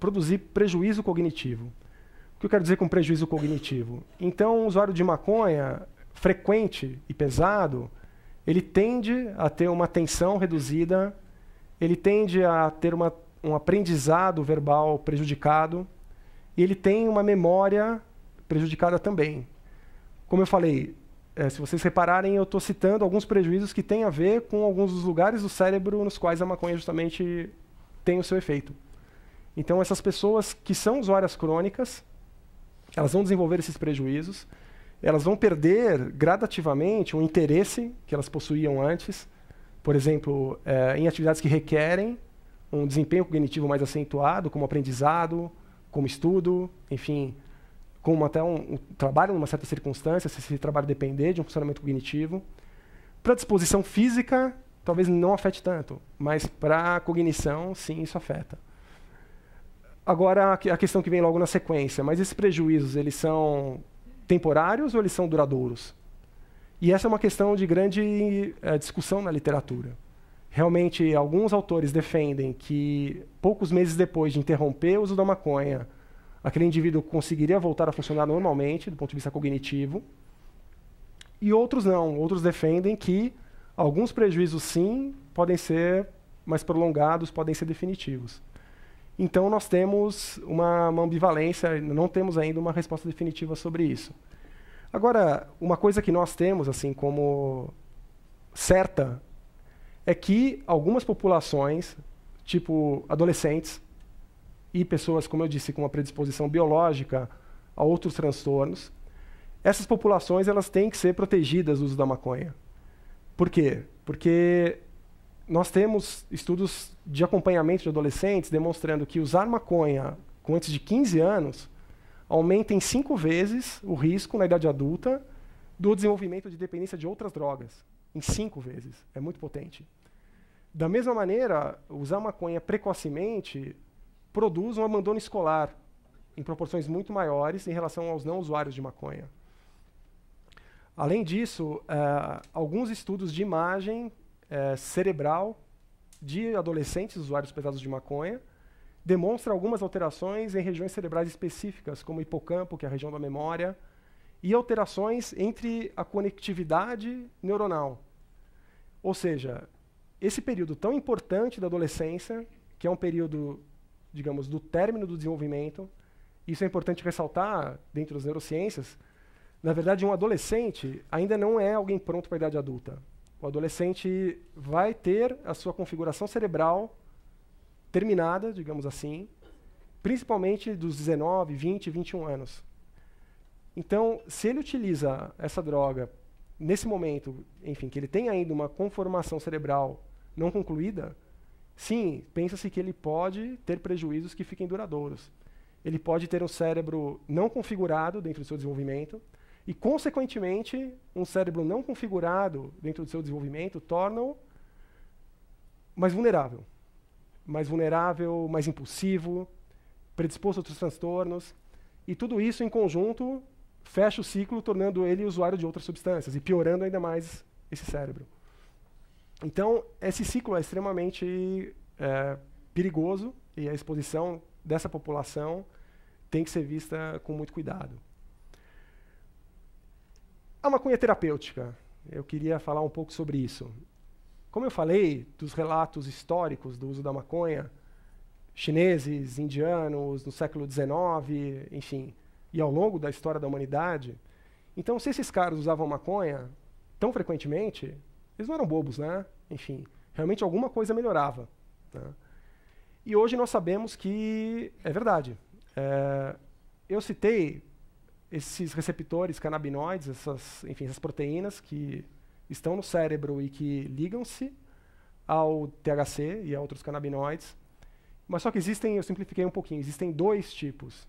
produzir prejuízo cognitivo. O que eu quero dizer com prejuízo cognitivo? Então, um usuário de maconha frequente e pesado, ele tende a ter uma atenção reduzida, ele tende a ter um aprendizado verbal prejudicado, e ele tem uma memória prejudicada também. Como eu falei, se vocês repararem, eu estou citando alguns prejuízos que têm a ver com alguns dos lugares do cérebro nos quais a maconha justamente tem o seu efeito. Então, essas pessoas que são usuárias crônicas, elas vão desenvolver esses prejuízos, elas vão perder gradativamente o interesse que elas possuíam antes, por exemplo, em atividades que requerem um desempenho cognitivo mais acentuado, como aprendizado, como estudo, enfim, como até um trabalho numa certa circunstância, se esse trabalho depender de um funcionamento cognitivo. Para a disposição física, talvez não afete tanto, mas para a cognição, sim, isso afeta. Agora, a questão que vem logo na sequência, mas esses prejuízos, eles são temporários ou eles são duradouros? E essa é uma questão de grande discussão na literatura. Realmente, alguns autores defendem que poucos meses depois de interromper o uso da maconha, aquele indivíduo conseguiria voltar a funcionar normalmente, do ponto de vista cognitivo, e outros não. Outros defendem que alguns prejuízos, sim, podem ser mais prolongados, podem ser definitivos. Então, nós temos uma ambivalência, não temos ainda uma resposta definitiva sobre isso. Agora, uma coisa que nós temos, assim, como certa, é que algumas populações, tipo adolescentes e pessoas, como eu disse, com uma predisposição biológica a outros transtornos, essas populações elas têm que ser protegidas do uso da maconha. Por quê? Porque nós temos estudos de acompanhamento de adolescentes demonstrando que usar maconha com antes de 15 anos aumenta em 5 vezes o risco na idade adulta do desenvolvimento de dependência de outras drogas. Em 5 vezes. É muito potente. Da mesma maneira, usar maconha precocemente produz um abandono escolar em proporções muito maiores em relação aos não usuários de maconha. Além disso, alguns estudos de imagem cerebral de adolescentes usuários pesados de maconha demonstram algumas alterações em regiões cerebrais específicas, como o hipocampo, que é a região da memória, e alterações entre a conectividade neuronal. Ou seja, esse período tão importante da adolescência, que é um período, digamos, do término do desenvolvimento, isso é importante ressaltar dentro das neurociências, na verdade, um adolescente ainda não é alguém pronto para a idade adulta. O adolescente vai ter a sua configuração cerebral terminada, digamos assim, principalmente dos 19, 20, 21 anos. Então, se ele utiliza essa droga nesse momento, enfim, que ele tem ainda uma conformação cerebral não concluída, sim, pensa-se que ele pode ter prejuízos que fiquem duradouros. Ele pode ter um cérebro não configurado dentro do seu desenvolvimento e, consequentemente, um cérebro não configurado dentro do seu desenvolvimento torna-o mais vulnerável, mais impulsivo, predisposto a outros transtornos, e tudo isso em conjunto fecha o ciclo, tornando ele usuário de outras substâncias e piorando ainda mais esse cérebro. Então, esse ciclo é extremamente perigoso e a exposição dessa população tem que ser vista com muito cuidado. A maconha terapêutica, eu queria falar um pouco sobre isso. Como eu falei dos relatos históricos do uso da maconha, chineses, indianos, no século XIX, enfim, e ao longo da história da humanidade, então se esses caras usavam maconha tão frequentemente, eles não eram bobos, né? Enfim, realmente alguma coisa melhorava, né? E hoje nós sabemos que é verdade. Eu citei esses receptores canabinoides, essas proteínas que estão no cérebro e que ligam-se ao THC e a outros canabinoides. Mas só que existem, eu simplifiquei um pouquinho, existem 2 tipos.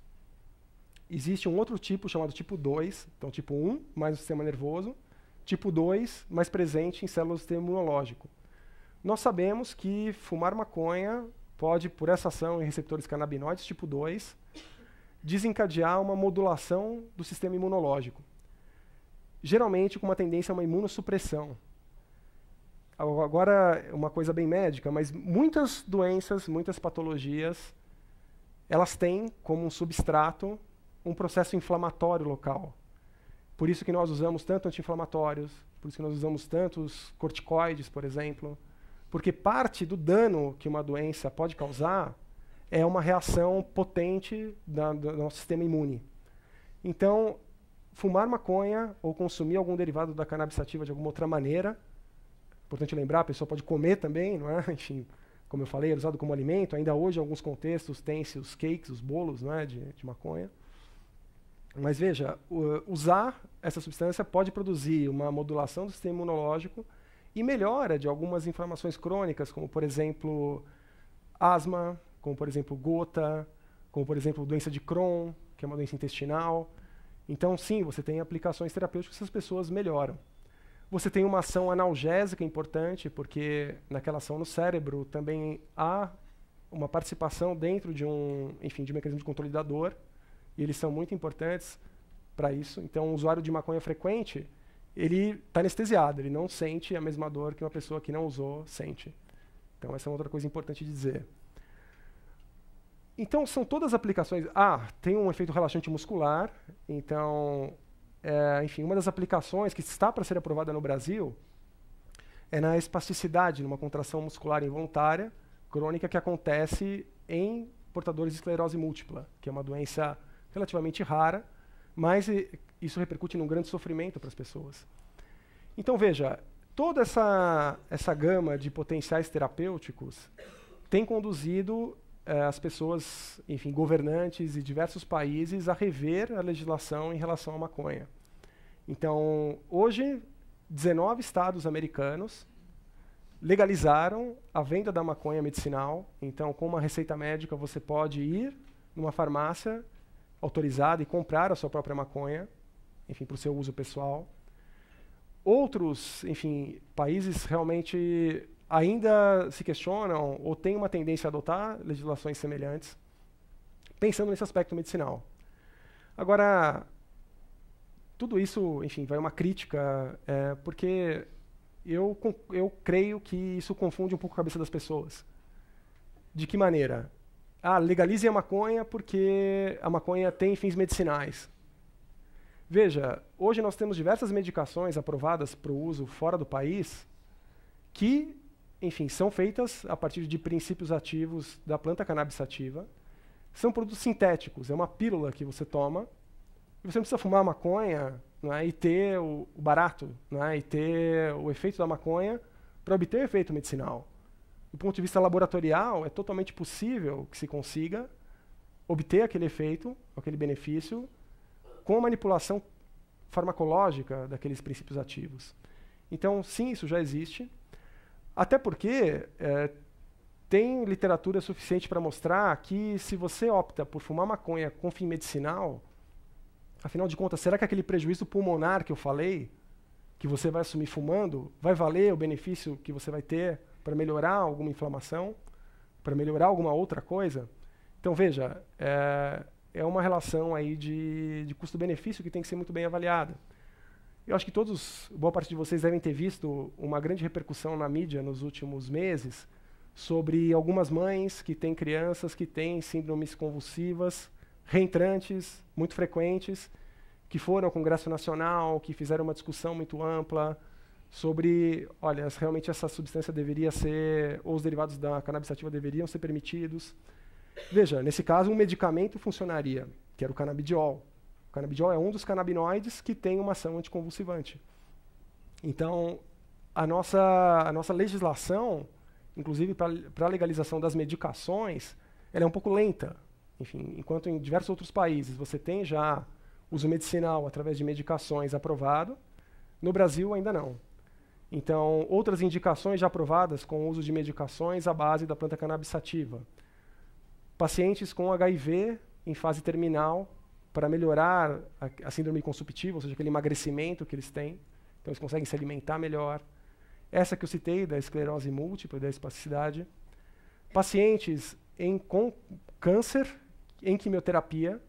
Existe um outro tipo chamado tipo 2, então tipo 1, mais no sistema nervoso, tipo 2, mais presente em células do sistema imunológico. Nós sabemos que fumar maconha pode, por essa ação em receptores canabinoides tipo 2, desencadear uma modulação do sistema imunológico, geralmente com uma tendência a uma imunossupressão. Agora, uma coisa bem médica, mas muitas doenças, muitas patologias, elas têm como um substrato um processo inflamatório local. Por isso que nós usamos tanto anti-inflamatórios, por isso que nós usamos tantos corticoides, por exemplo, porque parte do dano que uma doença pode causar é uma reação potente do nosso sistema imune. Então, fumar maconha ou consumir algum derivado da cannabis sativa de alguma outra maneira, importante lembrar, a pessoa pode comer também, não é? Enfim, como eu falei, é usado como alimento. Ainda hoje, em alguns contextos, tem-se os cakes, os bolos, não é? de maconha. Mas veja, usar essa substância pode produzir uma modulação do sistema imunológico e melhora de algumas inflamações crônicas, como, por exemplo, asma, como, por exemplo, gota, como, por exemplo, doença de Crohn, que é uma doença intestinal. Então, sim, você tem aplicações terapêuticas que essas pessoas melhoram. Você tem uma ação analgésica importante, porque naquela ação no cérebro também há uma participação dentro de um mecanismo de controle da dor, e eles são muito importantes para isso. Então, um usuário de maconha frequente, ele está anestesiado, ele não sente a mesma dor que uma pessoa que não usou sente. Então, essa é outra coisa importante de dizer. Então, são todas aplicações... tem um efeito relaxante muscular. Então, enfim, uma das aplicações que está para ser aprovada no Brasil é na espasticidade, numa contração muscular involuntária, crônica, que acontece em portadores de esclerose múltipla, que é uma doença relativamente rara, mas isso repercute num grande sofrimento para as pessoas. Então, veja, toda essa gama de potenciais terapêuticos tem conduzido as pessoas, enfim, governantes e diversos países a rever a legislação em relação à maconha. Então, hoje, 19 estados americanos legalizaram a venda da maconha medicinal. Então, com uma receita médica, você pode ir numa farmácia autorizada e comprar a sua própria maconha, enfim, para o seu uso pessoal. Outros, enfim, países realmente ainda se questionam ou têm uma tendência a adotar legislações semelhantes, pensando nesse aspecto medicinal. Agora, tudo isso, enfim, vai uma crítica, porque eu creio que isso confunde um pouco a cabeça das pessoas. De que maneira? Legalize a maconha porque a maconha tem fins medicinais. Veja, hoje nós temos diversas medicações aprovadas para o uso fora do país que, enfim, são feitas a partir de princípios ativos da planta cannabis sativa. São produtos sintéticos, é uma pílula que você toma e você não precisa fumar maconha, não é, e ter o barato, não é, e ter o efeito da maconha para obter o efeito medicinal. Do ponto de vista laboratorial, é totalmente possível que se consiga obter aquele efeito, aquele benefício, com a manipulação farmacológica daqueles princípios ativos. Então, sim, isso já existe. Até porque tem literatura suficiente para mostrar que se você opta por fumar maconha com fim medicinal, afinal de contas, será que aquele prejuízo pulmonar que eu falei, que você vai assumir fumando, vai valer o benefício que você vai ter para melhorar alguma inflamação, para melhorar alguma outra coisa? Então, veja, é uma relação aí de custo-benefício que tem que ser muito bem avaliada. Eu acho que boa parte de vocês devem ter visto uma grande repercussão na mídia nos últimos meses sobre algumas mães que têm crianças que têm síndromes convulsivas, reentrantes, muito frequentes, que foram ao Congresso Nacional, que fizeram uma discussão muito ampla sobre, olha, realmente essa substância deveria ser, ou os derivados da cannabis sativa deveriam ser permitidos. Veja, nesse caso, um medicamento funcionaria, que era o canabidiol. O canabidiol é um dos canabinoides que tem uma ação anticonvulsivante. Então, a nossa legislação, inclusive para a legalização das medicações, ela é um pouco lenta. Enfim, enquanto em diversos outros países você tem já uso medicinal através de medicações aprovado, no Brasil ainda não. Então, outras indicações já aprovadas com o uso de medicações à base da planta cannabis sativa. Pacientes com HIV em fase terminal, para melhorar a síndrome consumptiva, ou seja, aquele emagrecimento que eles têm, então eles conseguem se alimentar melhor. Essa que eu citei, da esclerose múltipla, da espasticidade. Pacientes com câncer, em quimioterapia,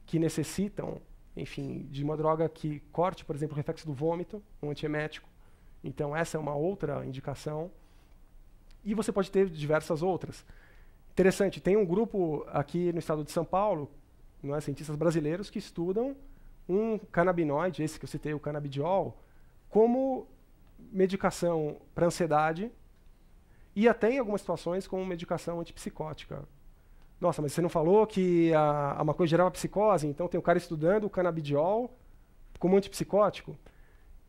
que necessitam, enfim, de uma droga que corte, por exemplo, o reflexo do vômito, um antiemético. Então, essa é uma outra indicação. E você pode ter diversas outras. Interessante, tem um grupo aqui no estado de São Paulo, não é, cientistas brasileiros, que estudam um canabinoide, esse que eu citei, o canabidiol, como medicação para ansiedade e até em algumas situações como medicação antipsicótica. Nossa, mas você não falou que a maconha gerava psicose, então tem um cara estudando o canabidiol como antipsicótico?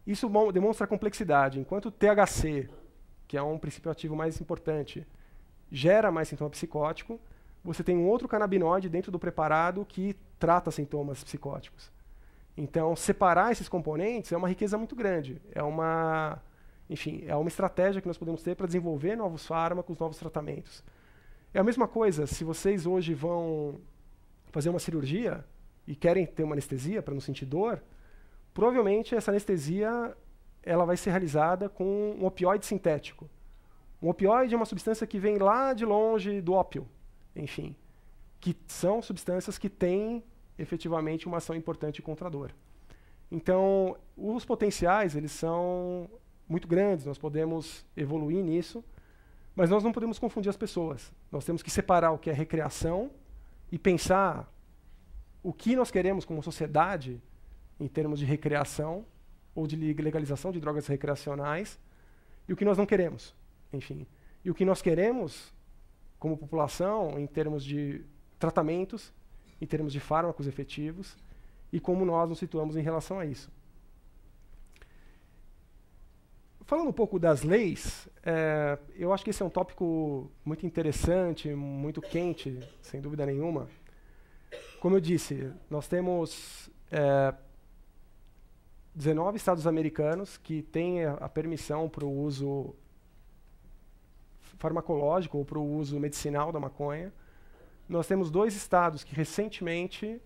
Isso demonstra a complexidade. Enquanto o THC, que é um princípio ativo mais importante, gera mais sintoma psicótico, você tem um outro canabinoide dentro do preparado que trata sintomas psicóticos. Então, separar esses componentes é uma riqueza muito grande. É uma estratégia que nós podemos ter para desenvolver novos fármacos, novos tratamentos. É a mesma coisa, se vocês hoje vão fazer uma cirurgia e querem ter uma anestesia para não sentir dor, provavelmente essa anestesia ela vai ser realizada com um opioide sintético. Um opioide é uma substância que vem lá de longe do ópio, enfim, que são substâncias que têm efetivamente uma ação importante contra a dor. Então, os potenciais eles são muito grandes, nós podemos evoluir nisso, mas nós não podemos confundir as pessoas. Nós temos que separar o que é recreação e pensar o que nós queremos como sociedade em termos de recreação ou de legalização de drogas recreacionais e o que nós não queremos, enfim. E o que nós queremos como população em termos de tratamentos, em termos de fármacos efetivos e como nós nos situamos em relação a isso. Falando um pouco das leis, eu acho que esse é um tópico muito interessante, muito quente, sem dúvida nenhuma. Como eu disse, nós temos 19 estados americanos que têm a permissão para o uso farmacológico ou para o uso medicinal da maconha. Nós temos 2 estados que recentemente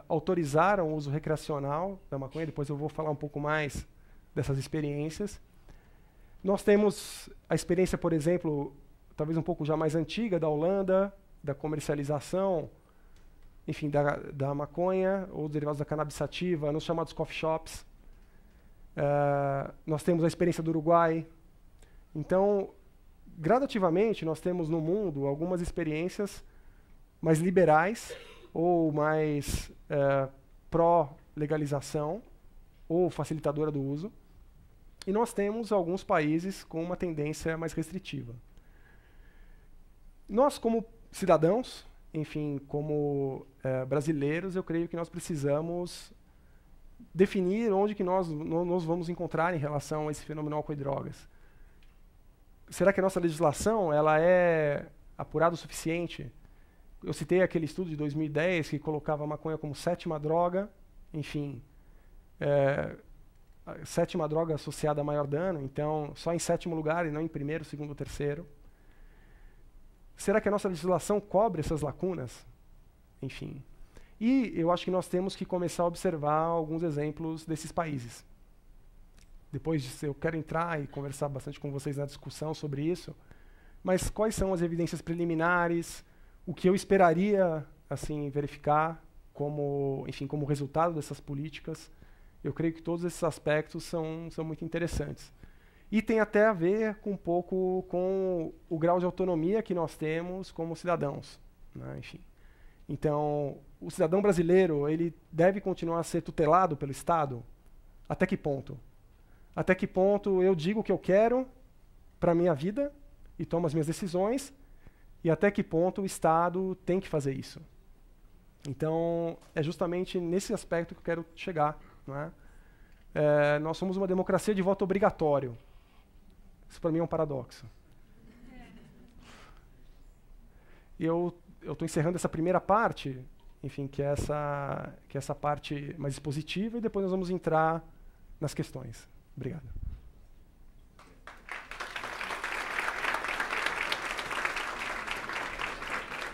autorizaram o uso recreacional da maconha. Depois eu vou falar um pouco mais dessas experiências. Nós temos a experiência, por exemplo, talvez um pouco já mais antiga, da Holanda, da comercialização, enfim, da maconha ou derivados da cannabis sativa nos chamados coffee shops. Nós temos a experiência do Uruguai. Então, gradativamente, nós temos no mundo algumas experiências mais liberais ou mais pró-legalização ou facilitadora do uso. E nós temos alguns países com uma tendência mais restritiva. Nós, como cidadãos, enfim, como brasileiros, eu creio que nós precisamos definir onde que nós vamos encontrar em relação a esse fenômeno álcool e drogas. Será que a nossa legislação ela é apurada o suficiente? Eu citei aquele estudo de 2010 que colocava a maconha como 7ª droga, enfim, a 7ª droga associada a maior dano, então só em 7º lugar e não em 1º, 2º, 3º. Será que a nossa legislação cobre essas lacunas? Enfim. E eu acho que nós temos que começar a observar alguns exemplos desses países. Depois disso, eu quero entrar e conversar bastante com vocês na discussão sobre isso, mas quais são as evidências preliminares, o que eu esperaria assim verificar como, enfim, como resultado dessas políticas? Eu creio que todos esses aspectos são muito interessantes. E tem até a ver com um pouco com o grau de autonomia que nós temos como cidadãos, né? Enfim. Então, o cidadão brasileiro, ele deve continuar a ser tutelado pelo Estado? Até que ponto? Até que ponto eu digo o que eu quero para a minha vida e tomo as minhas decisões, e até que ponto o Estado tem que fazer isso? Então, é justamente nesse aspecto que eu quero chegar, não é? Nós somos uma democracia de voto obrigatório. Isso para mim é um paradoxo. E eu estou encerrando essa primeira parte, enfim, que é essa parte mais expositiva, e depois nós vamos entrar nas questões. Obrigado.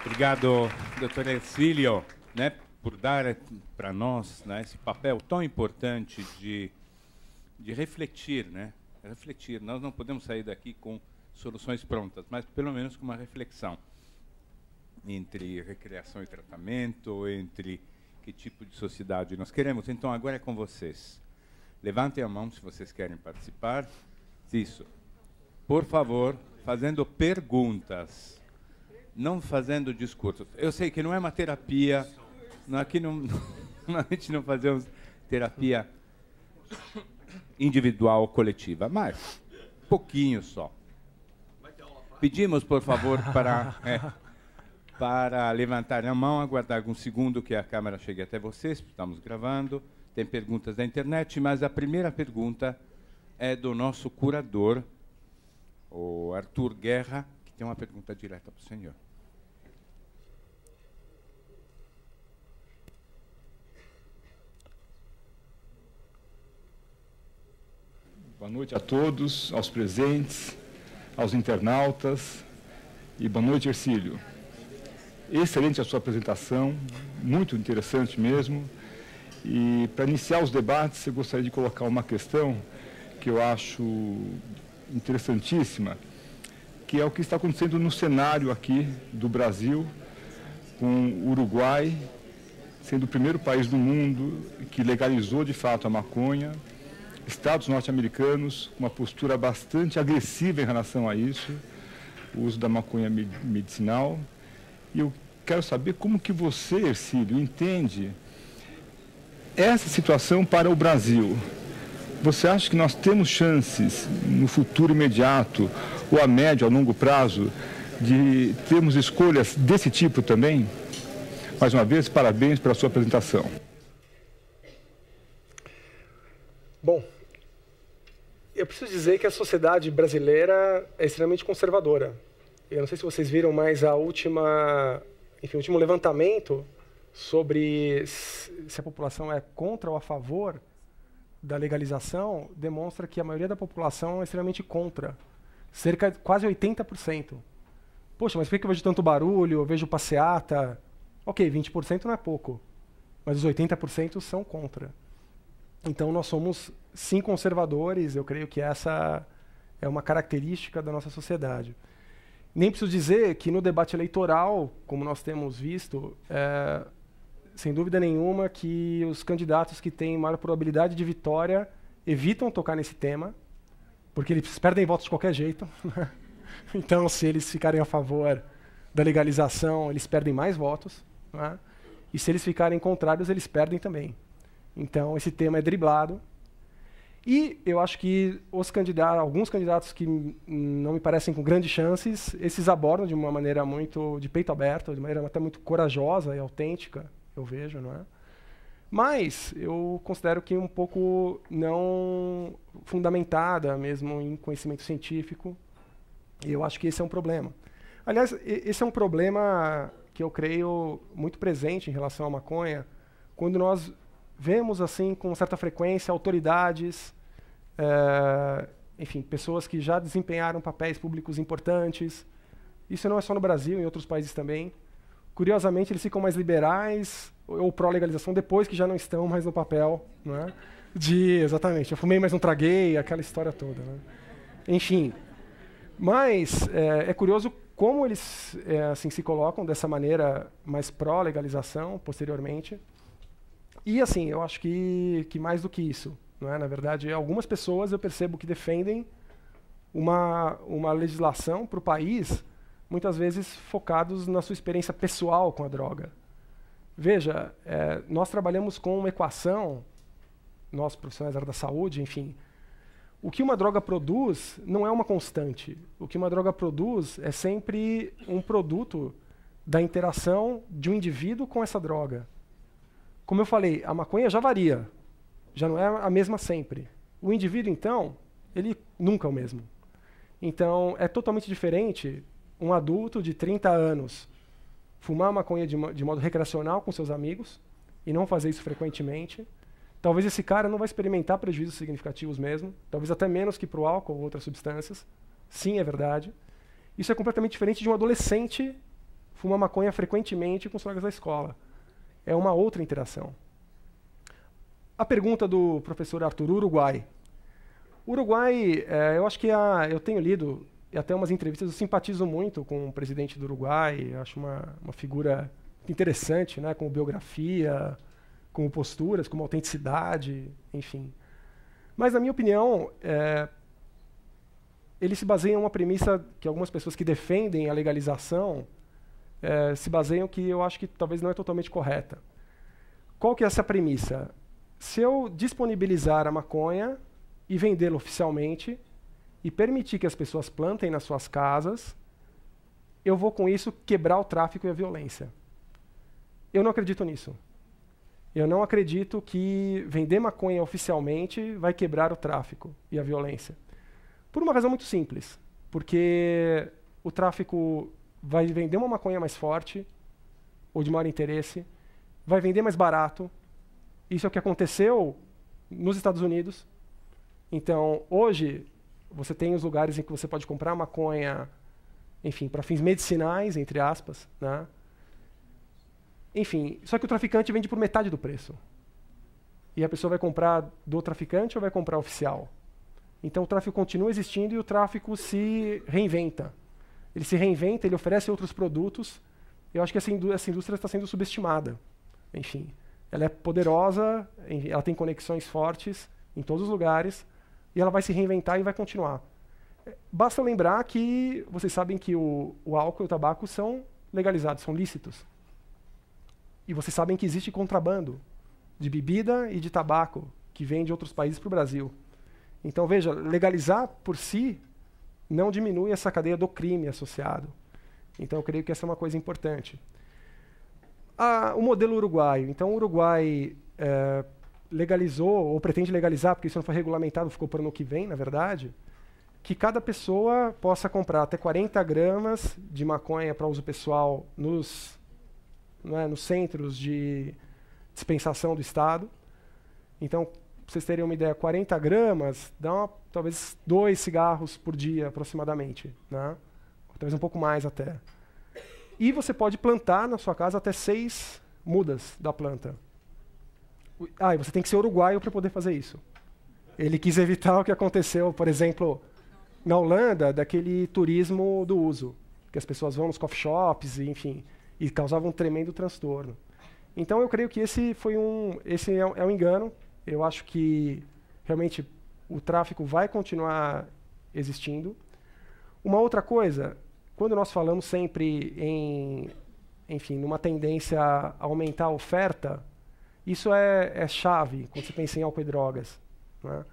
Obrigado, doutor Hercílio, né, por dar para nós, né, esse papel tão importante de refletir, né? Refletir. Nós não podemos sair daqui com soluções prontas, mas pelo menos com uma reflexão entre recreação e tratamento, entre que tipo de sociedade nós queremos. Então, agora é com vocês. Levantem a mão se vocês querem participar. Isso. Por favor, fazendo perguntas, não fazendo discursos. Eu sei que não é uma terapia, aqui a gente não fazemos terapia individual ou coletiva, mas pouquinho só. Pedimos, por favor, para levantar a mão, aguardar algum segundo que a câmera chegue até vocês, estamos gravando. Tem perguntas da internet, mas a primeira pergunta é do nosso curador, o Arthur Guerra, que tem uma pergunta direta para o senhor. Boa noite a todos, aos presentes, aos internautas, e boa noite, Hercílio. Excelente a sua apresentação, muito interessante mesmo. E para iniciar os debates, eu gostaria de colocar uma questão que eu acho interessantíssima, que é o que está acontecendo no cenário aqui do Brasil, com o Uruguai sendo o primeiro país do mundo que legalizou de fato a maconha, estados norte-americanos com uma postura bastante agressiva em relação a isso, o uso da maconha medicinal. E eu quero saber como que você, Hercílio, entende essa situação para o Brasil. Você acha que nós temos chances, no futuro imediato, ou a médio, a longo prazo, de termos escolhas desse tipo também? Mais uma vez, parabéns pela sua apresentação. Bom, eu preciso dizer que a sociedade brasileira é extremamente conservadora. Eu não sei se vocês viram, mas o último levantamento sobre se a população é contra ou a favor da legalização demonstra que a maioria da população é extremamente contra. Cerca de quase 80%. Poxa, mas por que eu vejo tanto barulho, eu vejo passeata? Ok, 20% não é pouco, mas os 80% são contra. Então nós somos, sim, conservadores, eu creio que essa é uma característica da nossa sociedade. Nem preciso dizer que no debate eleitoral, como nós temos visto, sem dúvida nenhuma que os candidatos que têm maior probabilidade de vitória evitam tocar nesse tema, porque eles perdem votos de qualquer jeito. Então, se eles ficarem a favor da legalização, eles perdem mais votos, né? E se eles ficarem contrários, eles perdem também. Então, esse tema é driblado. E eu acho que alguns candidatos que não me parecem com grandes chances, esses abordam de uma maneira muito de peito aberto, de maneira até muito corajosa e autêntica, eu vejo, não é? Mas eu considero que um pouco não fundamentada mesmo em conhecimento científico. E eu acho que esse é um problema. Aliás, esse é um problema que eu creio muito presente em relação à maconha, quando nós vemos assim com certa frequência autoridades, enfim, pessoas que já desempenharam papéis públicos importantes. Isso não é só no Brasil, em outros países também. Curiosamente, eles ficam mais liberais ou pró-legalização depois que já não estão mais no papel, não é? Exatamente, eu fumei, mas não traguei, aquela história toda, né? Enfim, mas é curioso como eles assim, se colocam dessa maneira mais pró-legalização posteriormente. E assim, eu acho que mais do que isso, não é? Na verdade, algumas pessoas eu percebo que defendem uma legislação para o país, muitas vezes focados na sua experiência pessoal com a droga. Veja, nós trabalhamos com uma equação, nós profissionais da área da saúde, enfim, o que uma droga produz não é uma constante. O que uma droga produz é sempre um produto da interação de um indivíduo com essa droga. Como eu falei, a maconha já varia, já não é a mesma sempre. O indivíduo, então, ele nunca é o mesmo. Então, é totalmente diferente um adulto de 30 anos fumar maconha de modo recreacional com seus amigos e não fazer isso frequentemente. Talvez esse cara não vai experimentar prejuízos significativos mesmo, talvez até menos que para o álcool ou outras substâncias. Sim, é verdade. Isso é completamente diferente de um adolescente fumar maconha frequentemente com os colegas da escola. É uma outra interação. A pergunta do professor Arthur, Uruguai. Uruguai, eu acho que eu tenho lido, e até umas entrevistas, eu simpatizo muito com o presidente do Uruguai, acho uma figura interessante, né, com biografia, como posturas, como autenticidade, enfim. Mas, na minha opinião, ele se baseia em uma premissa que algumas pessoas que defendem a legalização se baseiam que eu acho que talvez não é totalmente correta. Qual que é essa premissa? Se eu disponibilizar a maconha e vendê-la oficialmente e permitir que as pessoas plantem nas suas casas, eu vou com isso quebrar o tráfico e a violência. Eu não acredito nisso. Eu não acredito que vender maconha oficialmente vai quebrar o tráfico e a violência. Por uma razão muito simples. Porque o tráfico vai vender uma maconha mais forte, ou de maior interesse, vai vender mais barato. Isso é o que aconteceu nos Estados Unidos. Então, hoje, você tem os lugares em que você pode comprar maconha, enfim, para fins medicinais, entre aspas, né? Enfim, só que o traficante vende por metade do preço. E a pessoa vai comprar do traficante ou vai comprar oficial? Então o tráfico continua existindo e o tráfico se reinventa. Ele se reinventa, ele oferece outros produtos. Eu acho que essa indústria está sendo subestimada. Enfim, ela é poderosa, ela tem conexões fortes em todos os lugares e ela vai se reinventar e vai continuar. Basta lembrar que vocês sabem que o álcool e o tabaco são legalizados, são lícitos. E vocês sabem que existe contrabando de bebida e de tabaco que vem de outros países para o Brasil. Então, veja, legalizar por si não diminui essa cadeia do crime associado. Então, eu creio que essa é uma coisa importante. O modelo uruguaio. Então, o Uruguai legalizou, ou pretende legalizar, porque isso não foi regulamentado, ficou para o ano que vem, na verdade, que cada pessoa possa comprar até 40 gramas de maconha para uso pessoal nos centros de dispensação do Estado. Então, vocês terem uma ideia, 40 gramas dá talvez 2 cigarros por dia, aproximadamente, né? Talvez um pouco mais até. E você pode plantar na sua casa até 6 mudas da planta. E você tem que ser uruguaio para poder fazer isso. Ele quis evitar o que aconteceu, por exemplo, na Holanda, daquele turismo do uso, que as pessoas vão nos coffee shops, enfim, e causava um tremendo transtorno. Então eu creio que esse é um engano. Eu acho que realmente o tráfico vai continuar existindo. Uma outra coisa, quando nós falamos sempre numa tendência a aumentar a oferta, isso é chave quando você pensa em álcool e drogas, né?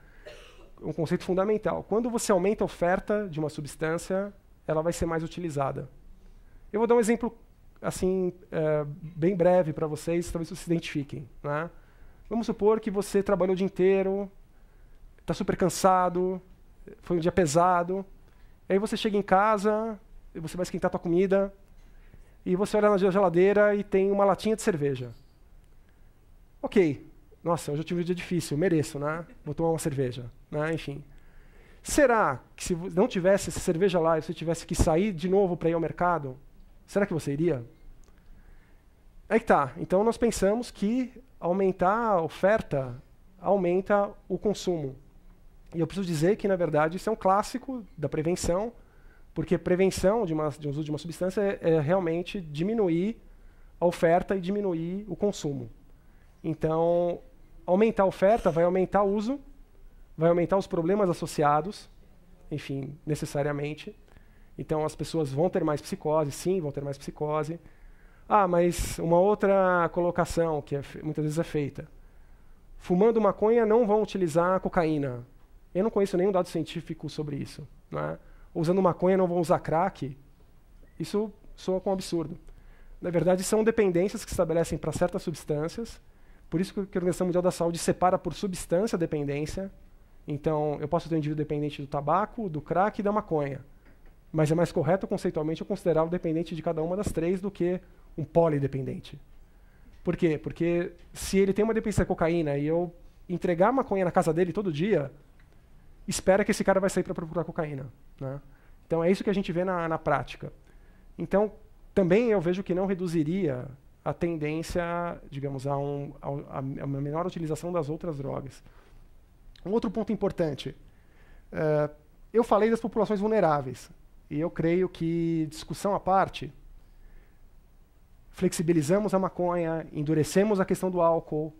Um conceito fundamental. Quando você aumenta a oferta de uma substância, ela vai ser mais utilizada. Eu vou dar um exemplo assim, bem breve para vocês, talvez vocês se identifiquem, né? Vamos supor que você trabalhou o dia inteiro, está super cansado, foi um dia pesado, aí você chega em casa, você vai esquentar a tua comida, e você olha na geladeira e tem uma latinha de cerveja. Ok, nossa, hoje eu tive um dia difícil, mereço, né? Vou tomar uma cerveja, né? Enfim. Será que se não tivesse essa cerveja lá e você tivesse que sair de novo para ir ao mercado, será que você iria? Aí que tá. Então nós pensamos que aumentar a oferta aumenta o consumo. E eu preciso dizer que, na verdade, isso é um clássico da prevenção, porque prevenção de uso de uma substância é realmente diminuir a oferta e diminuir o consumo. Então, aumentar a oferta vai aumentar o uso, vai aumentar os problemas associados, enfim, necessariamente. Então, as pessoas vão ter mais psicose, sim, vão ter mais psicose. Mas uma outra colocação que muitas vezes é feita. Fumando maconha não vão utilizar cocaína. Eu não conheço nenhum dado científico sobre isso, né? Usando maconha não vão usar crack. Isso soa com um absurdo. Na verdade, são dependências que se estabelecem para certas substâncias. Por isso que a Organização Mundial da Saúde separa por substância a dependência. Então, eu posso ter um indivíduo dependente do tabaco, do crack e da maconha. Mas é mais correto, conceitualmente, eu considerar o dependente de cada uma das três do que um polidependente. Por quê? Porque se ele tem uma dependência da cocaína e eu entregar maconha na casa dele todo dia, espera que esse cara vai sair para procurar cocaína, né? Então é isso que a gente vê na prática. Então, também eu vejo que não reduziria a tendência, digamos, a uma menor utilização das outras drogas. Um outro ponto importante. Eu falei das populações vulneráveis. E eu creio que, discussão à parte, flexibilizamos a maconha, endurecemos a questão do álcool,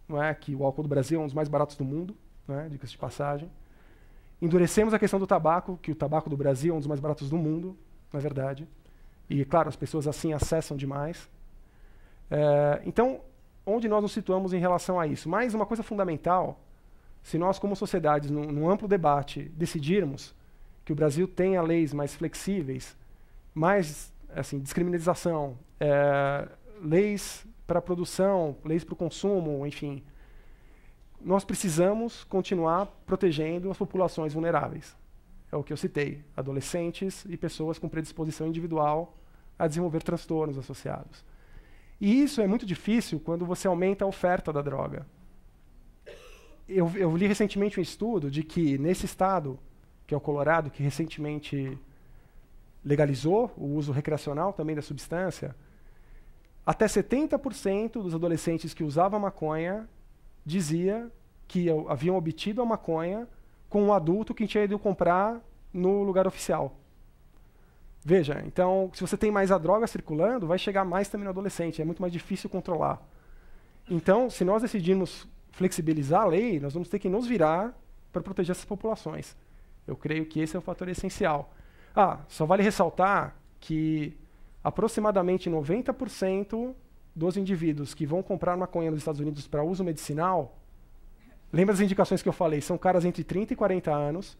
não é? Que o álcool do Brasil é um dos mais baratos do mundo, né? Diga-se de passagem. Endurecemos a questão do tabaco, que o tabaco do Brasil é um dos mais baratos do mundo, na verdade. E, claro, as pessoas assim acessam demais. Então, onde nós nos situamos em relação a isso? Mais uma coisa fundamental, se nós, como sociedades, num amplo debate, decidirmos que o Brasil tenha leis mais flexíveis, mais assim, descriminalização, leis para a produção, leis para o consumo, enfim, nós precisamos continuar protegendo as populações vulneráveis. É o que eu citei, adolescentes e pessoas com predisposição individual a desenvolver transtornos associados. E isso é muito difícil quando você aumenta a oferta da droga. Eu li recentemente um estudo de que nesse estado, que é o Colorado, que recentemente legalizou o uso recreacional também da substância, até 70% dos adolescentes que usavam maconha dizia que haviam obtido a maconha com um adulto que tinha ido comprar no lugar oficial. Veja, então, se você tem mais a droga circulando, vai chegar mais também no adolescente, é muito mais difícil controlar. Então, se nós decidirmos flexibilizar a lei, nós vamos ter que nos virar para proteger essas populações. Eu creio que esse é o fator essencial. Só vale ressaltar que aproximadamente 90% dos indivíduos que vão comprar maconha nos Estados Unidos para uso medicinal, lembra das indicações que eu falei, são caras entre 30 e 40 anos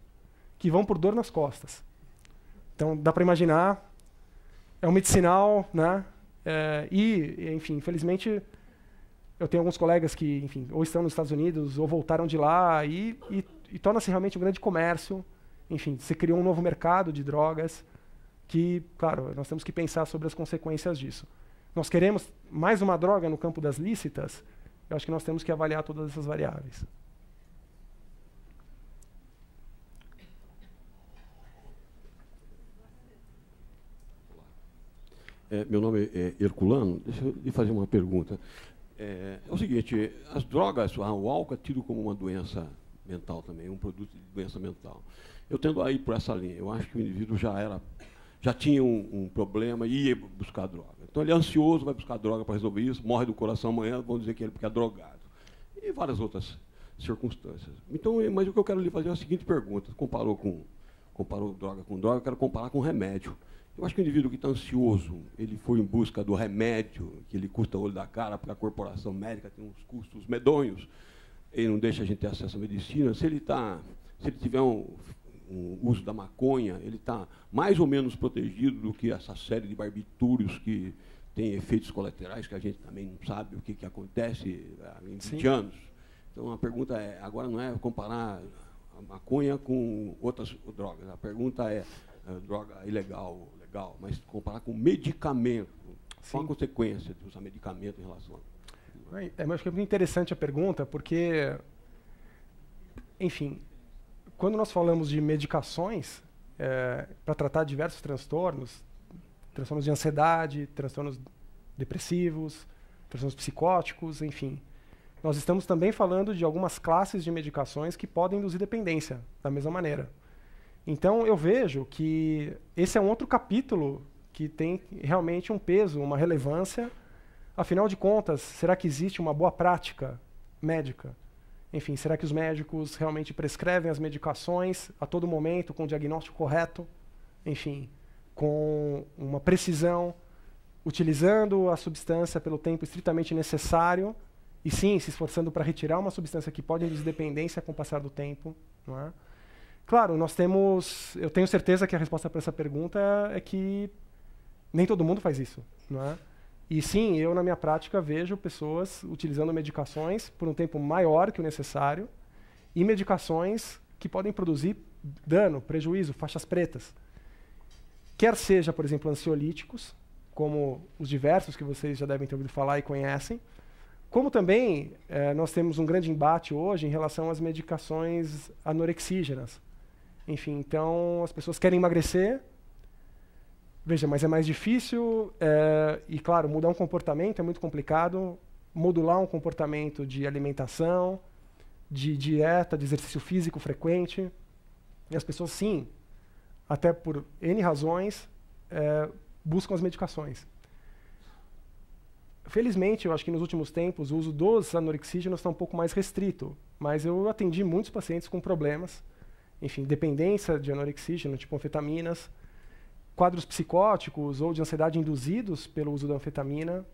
que vão por dor nas costas. Então, dá para imaginar, é um medicinal, né? Enfim, infelizmente, eu tenho alguns colegas que, enfim, ou estão nos Estados Unidos ou voltaram de lá e torna-se realmente um grande comércio. Enfim, se criou um novo mercado de drogas que, claro, nós temos que pensar sobre as consequências disso. Nós queremos mais uma droga no campo das lícitas? Eu acho que nós temos que avaliar todas essas variáveis. Meu nome é Herculano. Deixa eu lhe fazer uma pergunta. É o seguinte, as drogas, o álcool é tido como uma doença mental também, um produto de doença mental. Eu tendo a ir por essa linha. Eu acho que o indivíduo já tinha um problema e ia buscar droga. Então ele é ansioso, vai buscar droga para resolver isso, morre do coração amanhã, vão dizer que ele é drogado. E várias outras circunstâncias. Então, mas o que eu quero lhe fazer é a seguinte pergunta. Comparou droga com droga, eu quero comparar com remédio. Eu acho que o indivíduo que está ansioso, ele foi em busca do remédio, que ele custa o olho da cara, porque a corporação médica tem uns custos medonhos, ele não deixa a gente ter acesso à medicina. Se ele tiver um uso da maconha, ele está mais ou menos protegido do que essa série de barbitúrios que tem efeitos colaterais que a gente também não sabe o que acontece em 20 anos. Então, a pergunta agora não é comparar a maconha com outras drogas. A pergunta é droga ilegal, legal, mas comparar com medicamento. Qual a consequência de usar medicamento em relação a... Eu acho que é muito interessante a pergunta, porque, enfim, quando nós falamos de medicações para tratar diversos transtornos de ansiedade, transtornos depressivos, transtornos psicóticos, enfim, nós estamos também falando de algumas classes de medicações que podem induzir dependência, da mesma maneira. Então, eu vejo que esse é um outro capítulo que tem realmente um peso, uma relevância. Afinal de contas, será que existe uma boa prática médica? Enfim, será que os médicos realmente prescrevem as medicações a todo momento, com o diagnóstico correto? Enfim, com uma precisão, utilizando a substância pelo tempo estritamente necessário, e sim, se esforçando para retirar uma substância que pode induzir dependência com o passar do tempo, não é? Claro, eu tenho certeza que a resposta para essa pergunta é que nem todo mundo faz isso, não é? E sim, eu na minha prática vejo pessoas utilizando medicações por um tempo maior que o necessário e medicações que podem produzir dano, prejuízo, faixas pretas. Quer seja, por exemplo, ansiolíticos, como os diversos que vocês já devem ter ouvido falar e conhecem, como também nós temos um grande embate hoje em relação às medicações anorexígenas. Enfim, então as pessoas querem emagrecer, veja, mas é mais difícil e, claro, mudar um comportamento é muito complicado, modular um comportamento de alimentação, de dieta, de exercício físico frequente. E as pessoas, sim, até por N razões, buscam as medicações. Felizmente, eu acho que nos últimos tempos o uso dos anorexígenos está um pouco mais restrito, mas eu atendi muitos pacientes com problemas, enfim, dependência de anorexígeno, tipo anfetaminas, quadros psicóticos ou de ansiedade induzidos pelo uso da anfetamina.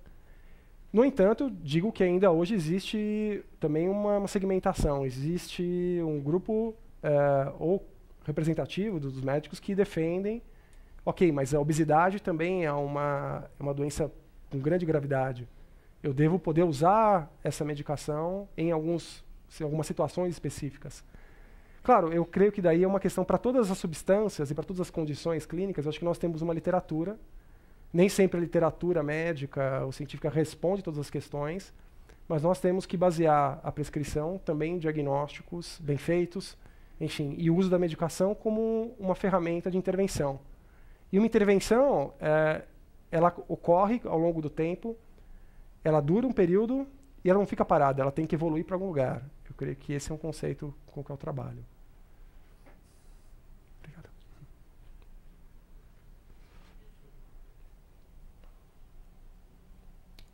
No entanto, digo que ainda hoje existe também uma segmentação, existe um grupo ou representativo dos médicos que defendem, ok, mas a obesidade também é uma doença com grande gravidade. Eu devo poder usar essa medicação em algumas situações específicas. Claro, eu creio que daí é uma questão para todas as substâncias e para todas as condições clínicas. Eu acho que nós temos uma literatura. Nem sempre a literatura médica ou científica responde todas as questões, mas nós temos que basear a prescrição também em diagnósticos bem feitos, enfim, e o uso da medicação como uma ferramenta de intervenção. E uma intervenção, ela ocorre ao longo do tempo, ela dura um período e ela não fica parada, ela tem que evoluir para algum lugar. Eu creio que esse é um conceito com o que eu trabalho. Obrigado.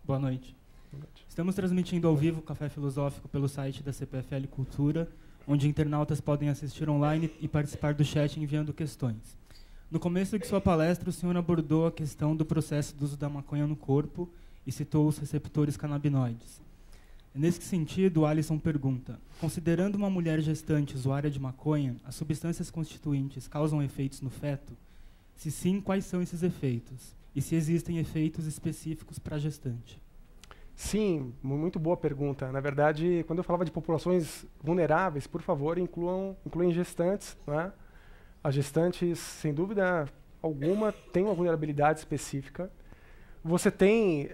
Boa noite. Estamos transmitindo ao vivo o Café Filosófico pelo site da CPFL Cultura, onde internautas podem assistir online e participar do chat enviando questões. No começo de sua palestra, o senhor abordou a questão do processo do uso da maconha no corpo e citou os receptores canabinoides. Nesse sentido, Alisson pergunta, considerando uma mulher gestante usuária de maconha, as substâncias constituintes causam efeitos no feto? Se sim, quais são esses efeitos? E se existem efeitos específicos para a gestante? Sim, muito boa pergunta. Na verdade, quando eu falava de populações vulneráveis, por favor, incluem gestantes, né? As gestantes, sem dúvida alguma, têm uma vulnerabilidade específica. Você tem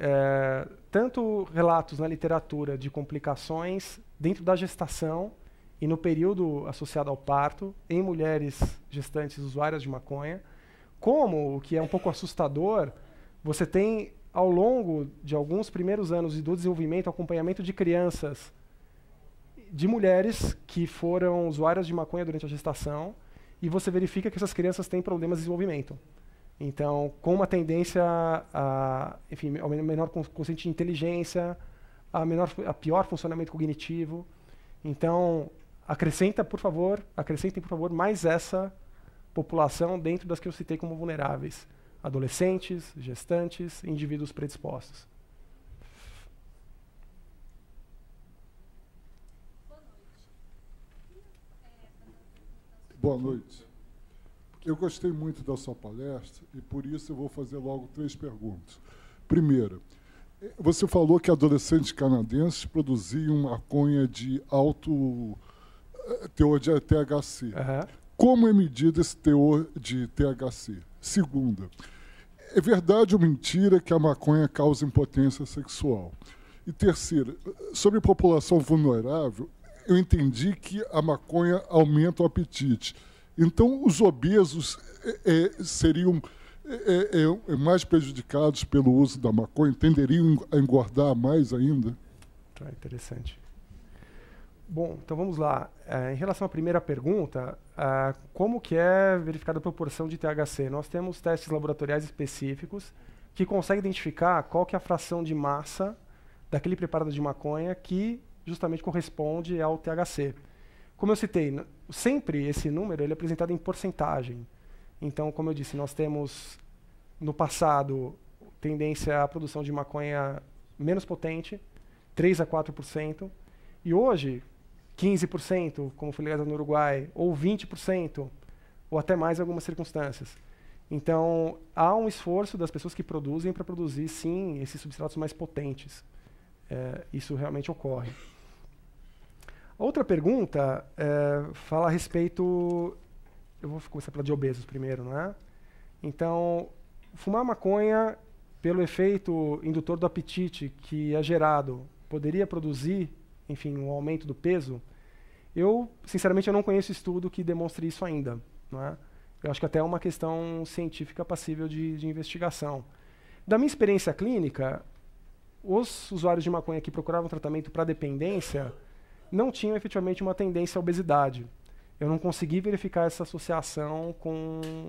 tanto relatos na literatura de complicações dentro da gestação e no período associado ao parto, em mulheres gestantes usuárias de maconha, como, o que é um pouco assustador, você tem, ao longo de alguns primeiros anos do desenvolvimento, acompanhamento de crianças, de mulheres que foram usuárias de maconha durante a gestação, e você verifica que essas crianças têm problemas de desenvolvimento. Então, com uma tendência enfim, ao menor quociente de inteligência, a pior funcionamento cognitivo. Então, acrescentem, por favor, mais essa população dentro das que eu citei como vulneráveis. Adolescentes, gestantes, indivíduos predispostos. Boa noite. Eu gostei muito da sua palestra e, por isso, eu vou fazer logo 3 perguntas. Primeira, você falou que adolescentes canadenses produziam maconha de alto teor de THC. Uhum. Como é medido esse teor de THC? Segunda, é verdade ou mentira que a maconha causa impotência sexual? E terceira, sobre a população vulnerável, eu entendi que a maconha aumenta o apetite. Então, os obesos seriam mais prejudicados pelo uso da maconha, tenderiam a engordar mais ainda? Tá, interessante. Bom, então vamos lá. Em relação à primeira pergunta, como que é verificada a proporção de THC? Nós temos testes laboratoriais específicos que conseguem identificar qual que é a fração de massa daquele preparado de maconha que justamente corresponde ao THC. Como eu citei, sempre esse número ele é apresentado em porcentagem. Então, como eu disse, nós temos, no passado, tendência à produção de maconha menos potente, 3 a 4%, e hoje, 15%, como foi legalizado no Uruguai, ou 20%, ou até mais em algumas circunstâncias. Então, há um esforço das pessoas que produzem para produzir, sim, esses substratos mais potentes. Isso realmente ocorre. Outra pergunta fala a respeito... Eu vou começar pela de obesos primeiro, não é? Então, fumar maconha, pelo efeito indutor do apetite que é gerado, poderia produzir, enfim, um aumento do peso? Sinceramente, eu não conheço estudo que demonstre isso ainda, não é? Eu acho que até é uma questão científica passível de investigação. Da minha experiência clínica, os usuários de maconha que procuravam tratamento para dependência não tinham efetivamente uma tendência à obesidade. Eu não consegui verificar essa associação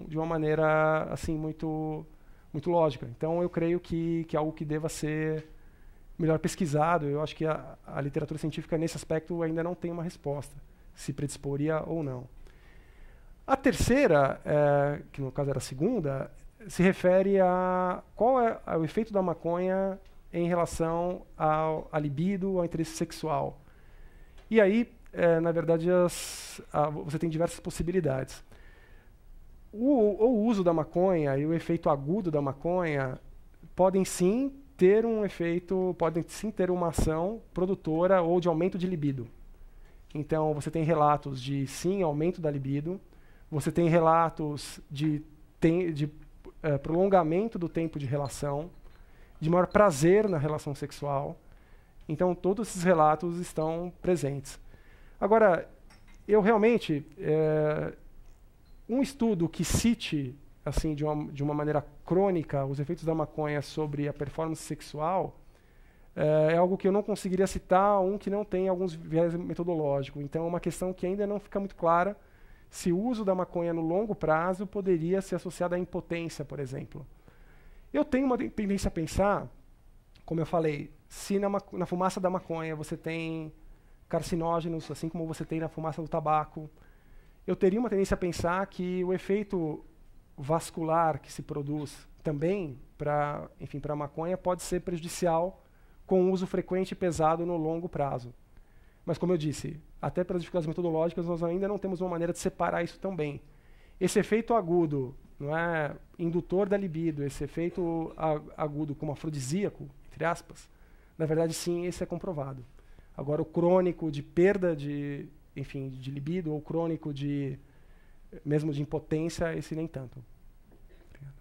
de uma maneira assim muito lógica. Então, eu creio que é algo que deva ser melhor pesquisado. Eu acho que a literatura científica, nesse aspecto, ainda não tem uma resposta, se predisporia ou não. A terceira, que no caso era a segunda, se refere a qual é o efeito da maconha em relação à libido, ao interesse sexual. E aí, na verdade, você tem diversas possibilidades. O uso da maconha e o efeito agudo da maconha podem sim ter um efeito, podem sim ter uma ação produtora ou de aumento de libido. Então, você tem relatos de, sim, aumento da libido, você tem relatos de prolongamento do tempo de relação, de maior prazer na relação sexual. Então, todos esses relatos estão presentes. Agora, eu realmente, um estudo que cite, assim, de uma maneira crônica, os efeitos da maconha sobre a performance sexual, é algo que eu não conseguiria citar, que não tem alguns viés metodológicos. Então, é uma questão que ainda não fica muito clara se o uso da maconha no longo prazo poderia ser associado à impotência, por exemplo. Eu tenho uma tendência a pensar, como eu falei, se na fumaça da maconha você tem carcinógenos, assim como você tem na fumaça do tabaco, eu teria uma tendência a pensar que o efeito vascular que se produz também para a maconha pode ser prejudicial com o uso frequente e pesado no longo prazo. Mas, como eu disse, até pelas dificuldades metodológicas, nós ainda não temos uma maneira de separar isso tão bem. Esse efeito agudo, não é, indutor da libido, esse efeito agudo como afrodisíaco, entre aspas, na verdade, sim, esse é comprovado. Agora, o crônico de perda de libido, ou crônico mesmo de impotência, esse nem tanto. Obrigado.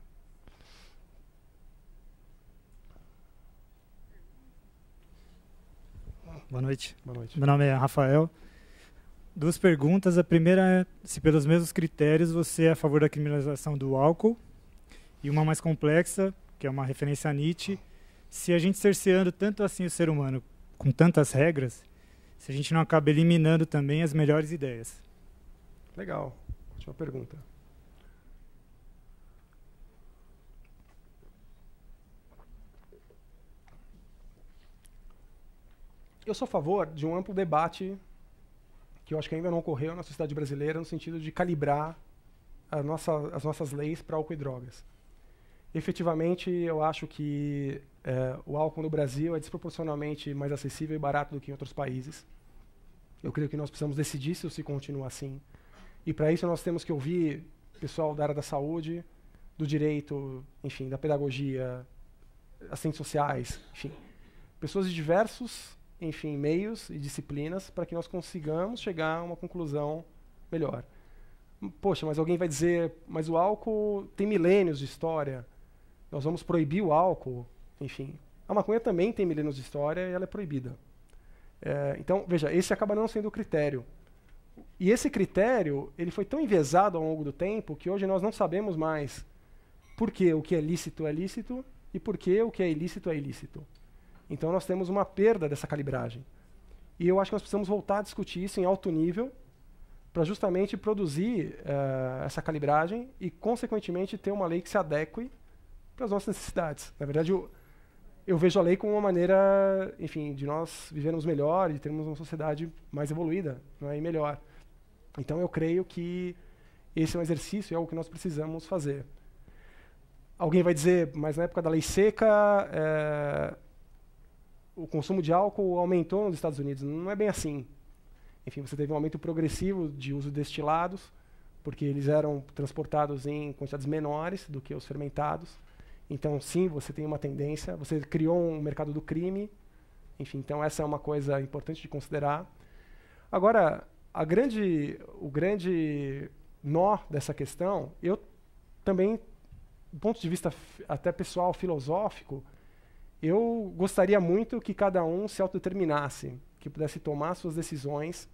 Boa noite. Boa noite. Meu nome é Rafael. 2 perguntas. A primeira é se, pelos mesmos critérios, você é a favor da criminalização do álcool. E uma mais complexa, que é uma referência a Nietzsche, se a gente cerceando tanto assim o ser humano com tantas regras, se a gente não acaba eliminando também as melhores ideias. Legal. Ótima pergunta. Eu sou a favor de um amplo debate que eu acho que ainda não ocorreu na sociedade brasileira, no sentido de calibrar as nossas leis para álcool e drogas. Efetivamente, eu acho que o álcool no Brasil é desproporcionalmente mais acessível e barato do que em outros países. Eu creio que nós precisamos decidir se continua assim. E para isso nós temos que ouvir pessoal da área da saúde, do direito, enfim, da pedagogia, assistentes sociais, enfim, pessoas de diversos, enfim, meios e disciplinas para que nós consigamos chegar a uma conclusão melhor. Poxa, mas alguém vai dizer, mas o álcool tem milênios de história, nós vamos proibir o álcool, enfim. A maconha também tem milênios de história e ela é proibida. Então, veja, esse acaba não sendo o critério. E esse critério, ele foi tão enviesado ao longo do tempo que hoje nós não sabemos mais por que o que é lícito e por que o que é ilícito é ilícito. Então nós temos uma perda dessa calibragem. E eu acho que nós precisamos voltar a discutir isso em alto nível para justamente produzir essa calibragem e, consequentemente, ter uma lei que se adeque para as nossas necessidades. Na verdade, eu vejo a lei como uma maneira, enfim, de nós vivermos melhor e termos uma sociedade mais evoluída, não é, e melhor. Então eu creio que esse é um exercício, é algo que nós precisamos fazer. Alguém vai dizer, mas na época da lei seca, o consumo de álcool aumentou nos Estados Unidos. Não é bem assim. Enfim, você teve um aumento progressivo de uso de destilados, porque eles eram transportados em quantidades menores do que os fermentados. Então, sim, você tem uma tendência, você criou um mercado do crime, enfim, então essa é uma coisa importante de considerar. Agora, o grande nó dessa questão, eu também, do ponto de vista até pessoal, filosófico, eu gostaria muito que cada um se autodeterminasse, que pudesse tomar suas decisões,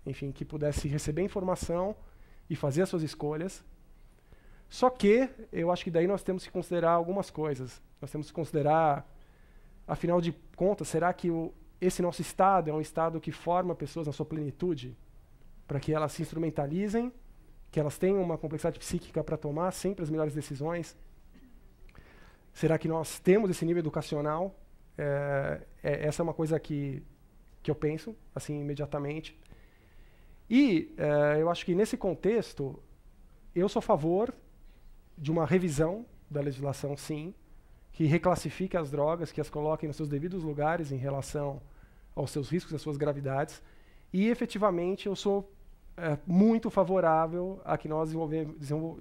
enfim, que pudesse receber informação e fazer as suas escolhas. Só que eu acho que daí nós temos que considerar algumas coisas. Nós temos que considerar, afinal de contas, será que esse nosso estado é um estado que forma pessoas na sua plenitude? Para que elas se instrumentalizem, que elas tenham uma complexidade psíquica para tomar sempre as melhores decisões? Será que nós temos esse nível educacional? Essa é uma coisa que eu penso, assim, imediatamente. E eu acho que nesse contexto, eu sou a favor de uma revisão da legislação, sim, que reclassifique as drogas, que as coloque nos seus devidos lugares em relação aos seus riscos e às suas gravidades. E, efetivamente, eu sou muito favorável a que nós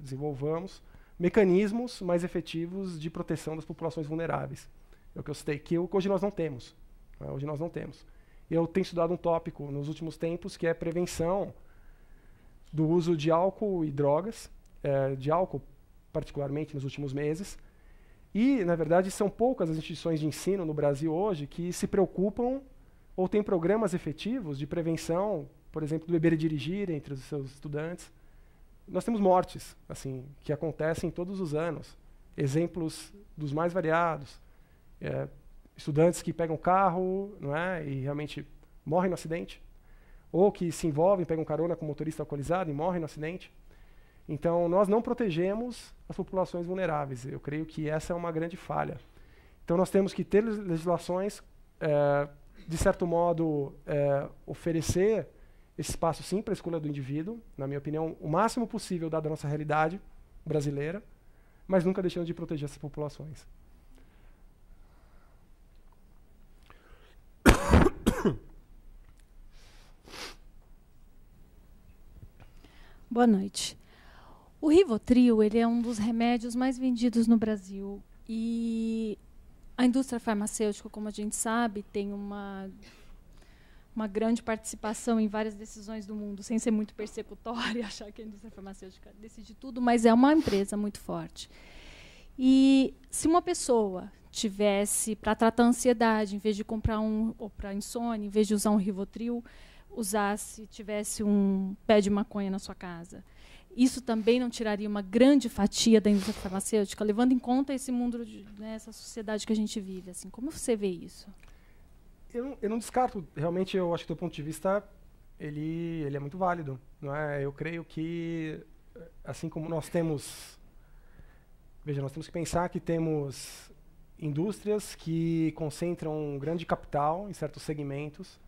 desenvolvamos mecanismos mais efetivos de proteção das populações vulneráveis. É o que eu citei, que hoje nós não temos. Hoje nós não temos. Eu tenho estudado um tópico nos últimos tempos que é prevenção do uso de álcool e drogas, de álcool particularmente nos últimos meses. E, na verdade, são poucas as instituições de ensino no Brasil hoje que se preocupam ou têm programas efetivos de prevenção, por exemplo, do beber e dirigir entre os seus estudantes. Nós temos mortes, assim, que acontecem todos os anos. Exemplos dos mais variados. Estudantes que pegam carro, não é, e realmente morrem no acidente. Ou que se envolvem, pegam carona com motorista alcoolizado e morrem no acidente. Então, nós não protegemos as populações vulneráveis. Eu creio que essa é uma grande falha. Então, nós temos que ter legislações, de certo modo, oferecer esse espaço, sim, para a escolha do indivíduo, na minha opinião, o máximo possível, dada a nossa realidade brasileira, mas nunca deixando de proteger essas populações. Boa noite. O Rivotril, ele é um dos remédios mais vendidos no Brasil e a indústria farmacêutica, como a gente sabe, tem uma grande participação em várias decisões do mundo, sem ser muito persecutória, achar que a indústria farmacêutica decide tudo, mas é uma empresa muito forte. E se uma pessoa tivesse, para tratar a ansiedade, em vez de comprar ou para insônia, em vez de usar um Rivotril, tivesse um pé de maconha na sua casa, isso também não tiraria uma grande fatia da indústria farmacêutica, levando em conta esse mundo, né, essa sociedade que a gente vive? Assim, como você vê isso? Eu não descarto. Realmente, eu acho que do ponto de vista, ele é muito válido. Não é? Eu creio que, assim como nós temos... Veja, nós temos que pensar que temos indústrias que concentram um grande capital em certos segmentos.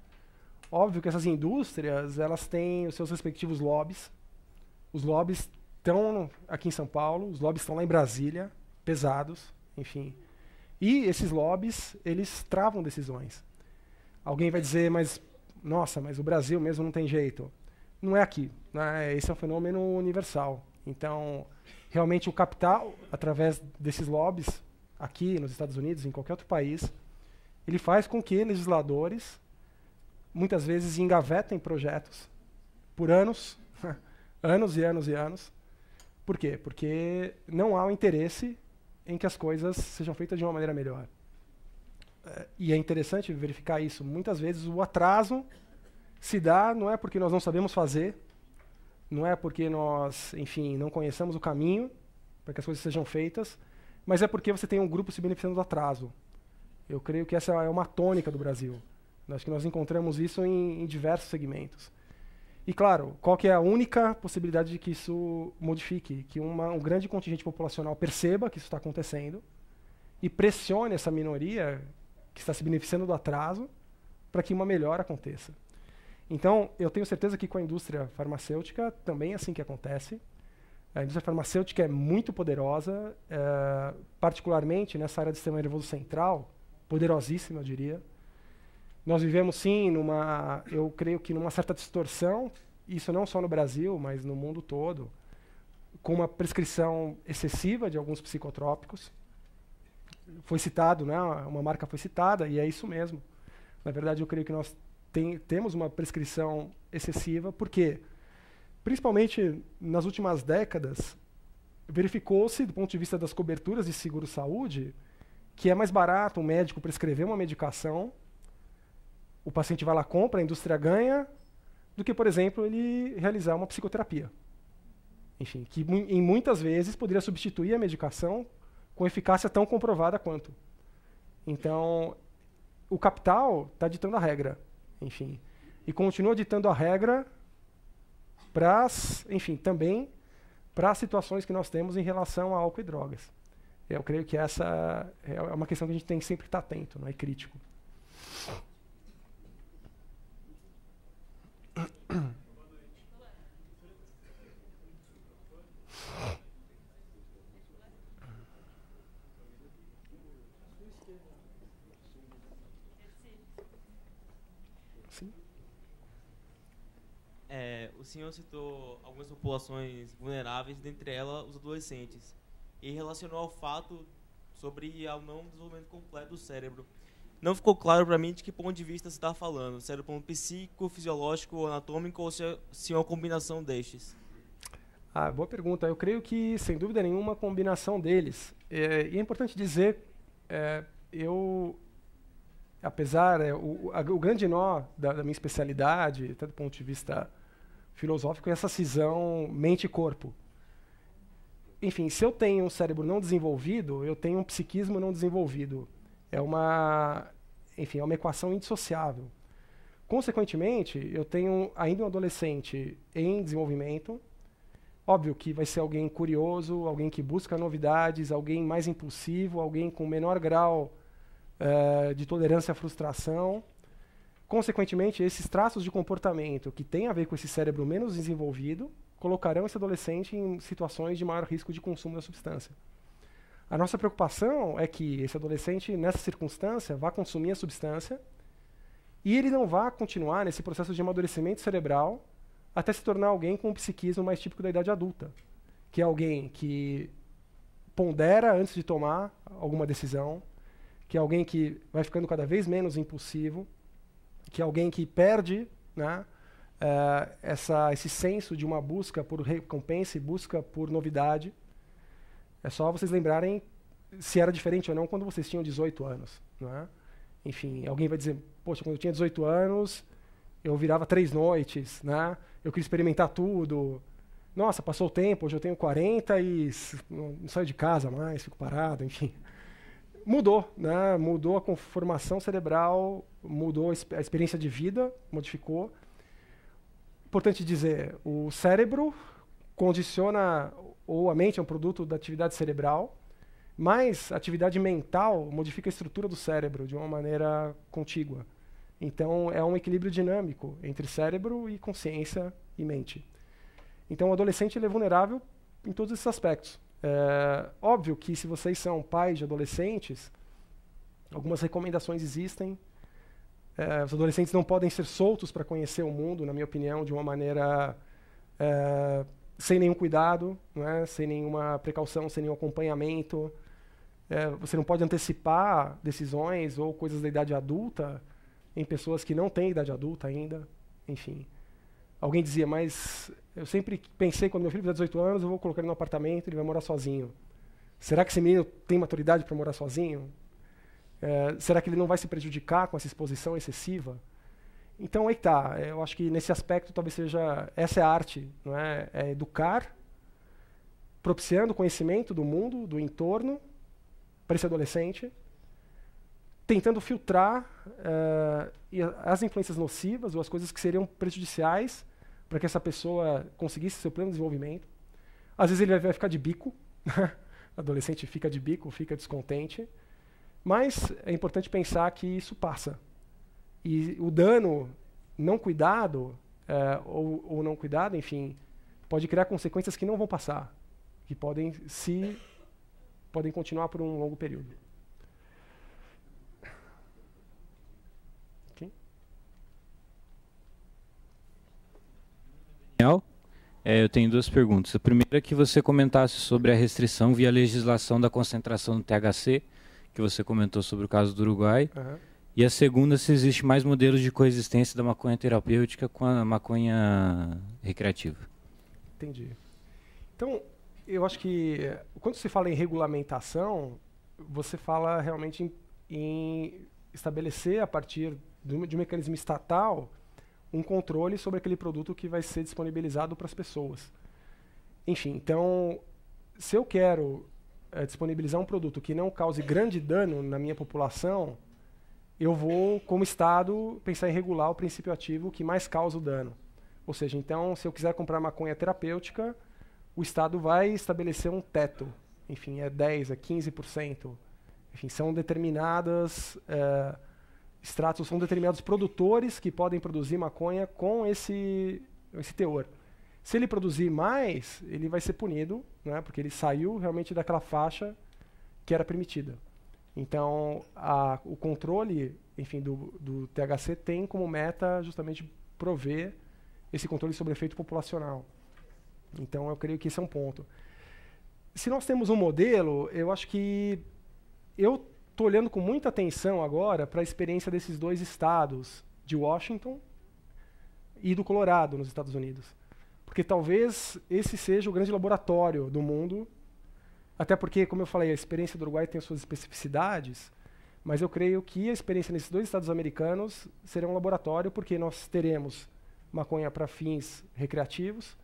Óbvio que essas indústrias, elas têm os seus respectivos lobbies. Os lobbies estão aqui em São Paulo, os lobbies estão lá em Brasília, pesados, enfim. E esses lobbies, eles travam decisões. Alguém vai dizer, mas o Brasil mesmo não tem jeito. Não é aqui, né? Esse é um fenômeno universal. Então, realmente o capital, através desses lobbies, aqui nos Estados Unidos, em qualquer outro país, ele faz com que legisladores, muitas vezes, engavetem projetos por anos, anos e anos e anos. Por quê? Porque não há o interesse em que as coisas sejam feitas de uma maneira melhor. E é interessante verificar isso. Muitas vezes o atraso se dá, não é porque nós não sabemos fazer, não é porque nós, enfim, não conhecemos o caminho para que as coisas sejam feitas, mas é porque você tem um grupo se beneficiando do atraso. Eu creio que essa é uma tônica do Brasil. Acho que nós encontramos isso em diversos segmentos. E, claro, qual que é a única possibilidade de que isso modifique? Que um grande contingente populacional perceba que isso está acontecendo e pressione essa minoria que está se beneficiando do atraso para que uma melhora aconteça. Então, eu tenho certeza que com a indústria farmacêutica também é assim que acontece. A indústria farmacêutica é muito poderosa, particularmente nessa área do sistema nervoso central, poderosíssima, eu diria. Nós vivemos, sim, eu creio que numa certa distorção, isso não só no Brasil, mas no mundo todo, com uma prescrição excessiva de alguns psicotrópicos. Foi citado, né, uma marca foi citada, e é isso mesmo. Na verdade, eu creio que nós temos uma prescrição excessiva, porque, principalmente nas últimas décadas, verificou-se, do ponto de vista das coberturas de seguro-saúde, que é mais barato um médico prescrever uma medicação, o paciente vai lá, compra, a indústria ganha, do que, por exemplo, ele realizar uma psicoterapia. Enfim, que em muitas vezes poderia substituir a medicação com eficácia tão comprovada quanto. Então, o capital está ditando a regra, enfim, e continua ditando a regra para, enfim, também para as situações que nós temos em relação a álcool e drogas. Eu creio que essa é uma questão que a gente tem que sempre estar atento, não é, crítico. O senhor citou algumas populações vulneráveis, dentre elas os adolescentes, e relacionou ao fato sobre o não desenvolvimento completo do cérebro. Não ficou claro para mim de que ponto de vista você está falando, se era do ponto psíquico, fisiológico, anatômico, ou se é uma combinação destes. Boa pergunta. Eu creio que, sem dúvida nenhuma, a combinação deles. E é importante dizer, apesar, o grande nó da minha especialidade, até do ponto de vista filosófico, é essa cisão mente e corpo. Enfim, se eu tenho um cérebro não desenvolvido, eu tenho um psiquismo não desenvolvido. É uma equação indissociável. Consequentemente, eu tenho ainda um adolescente em desenvolvimento. Óbvio que vai ser alguém curioso, alguém que busca novidades, alguém mais impulsivo, alguém com menor grau de tolerância à frustração. Consequentemente, esses traços de comportamento que têm a ver com esse cérebro menos desenvolvido colocarão esse adolescente em situações de maior risco de consumo da substância. A nossa preocupação é que esse adolescente, nessa circunstância, vá consumir a substância e ele não vá continuar nesse processo de amadurecimento cerebral até se tornar alguém com um psiquismo mais típico da idade adulta, que é alguém que pondera antes de tomar alguma decisão, que é alguém que vai ficando cada vez menos impulsivo, que é alguém que perde, né, esse senso de uma busca por recompensa e busca por novidade. É só vocês lembrarem se era diferente ou não quando vocês tinham 18 anos. Né? Enfim, alguém vai dizer, poxa, quando eu tinha 18 anos, eu virava 3 noites, né? Eu queria experimentar tudo. nossa, passou o tempo, hoje eu tenho 40 e não saio de casa mais, fico parado, enfim. Mudou, né? Mudou a conformação cerebral, mudou a experiência de vida, modificou. Importante dizer, o cérebro condiciona, ou a mente é um produto da atividade cerebral, mas a atividade mental modifica a estrutura do cérebro de uma maneira contígua. Então, é um equilíbrio dinâmico entre cérebro e consciência e mente. Então, o adolescente ele é vulnerável em todos esses aspectos. Óbvio que, se vocês são pais de adolescentes, algumas recomendações existem. Os adolescentes não podem ser soltos para conhecer o mundo, na minha opinião, de uma maneira sem nenhum cuidado, não é? Sem nenhuma precaução, sem nenhum acompanhamento. Você não pode antecipar decisões ou coisas da idade adulta em pessoas que não têm idade adulta ainda. Enfim. Alguém dizia, mas eu sempre pensei, quando meu filho fizer 18 anos, eu vou colocar ele no apartamento, ele vai morar sozinho. Será que esse menino tem maturidade para morar sozinho? Será que ele não vai se prejudicar com essa exposição excessiva? Então, aí tá. Eu acho que nesse aspecto talvez seja... Essa é a arte, não é? É educar, propiciando o conhecimento do mundo, do entorno, para esse adolescente, tentando filtrar as influências nocivas ou as coisas que seriam prejudiciais para que essa pessoa conseguisse seu pleno desenvolvimento. Às vezes ele vai ficar de bico, adolescente fica de bico, fica descontente, mas é importante pensar que isso passa. E o dano não cuidado, ou não cuidado, enfim, pode criar consequências que não vão passar, que podem continuar por um longo período. Eu tenho duas perguntas. A primeira é que você comentasse sobre a restrição via legislação da concentração do THC, que você comentou sobre o caso do Uruguai. Uhum. E a segunda, se existe mais modelos de coexistência da maconha terapêutica com a maconha recreativa. Entendi. Então, eu acho que quando se fala em regulamentação, você fala realmente em estabelecer, a partir de um mecanismo estatal, um controle sobre aquele produto que vai ser disponibilizado para as pessoas. Enfim, então, se eu quero disponibilizar um produto que não cause grande dano na minha população, eu vou, como Estado, pensar em regular o princípio ativo que mais causa o dano. Ou seja, então, se eu quiser comprar maconha terapêutica, o Estado vai estabelecer um teto. Enfim, é 10%, é 15%. Enfim, são determinadas... extratos, são determinados produtores que podem produzir maconha com esse teor. Se ele produzir mais, ele vai ser punido, né, porque ele saiu realmente daquela faixa que era permitida. Então, o controle, enfim, do THC tem como meta justamente prover esse controle sobre efeito populacional. Então, eu creio que esse é um ponto. Se nós temos um modelo, eu acho que eu estou olhando com muita atenção agora para a experiência desses dois estados, de Washington e do Colorado, nos Estados Unidos. Porque talvez esse seja o grande laboratório do mundo, até porque, como eu falei, a experiência do Uruguai tem as suas especificidades, mas eu creio que a experiência nesses dois estados americanos será um laboratório, porque nós teremos maconha para fins recreativos,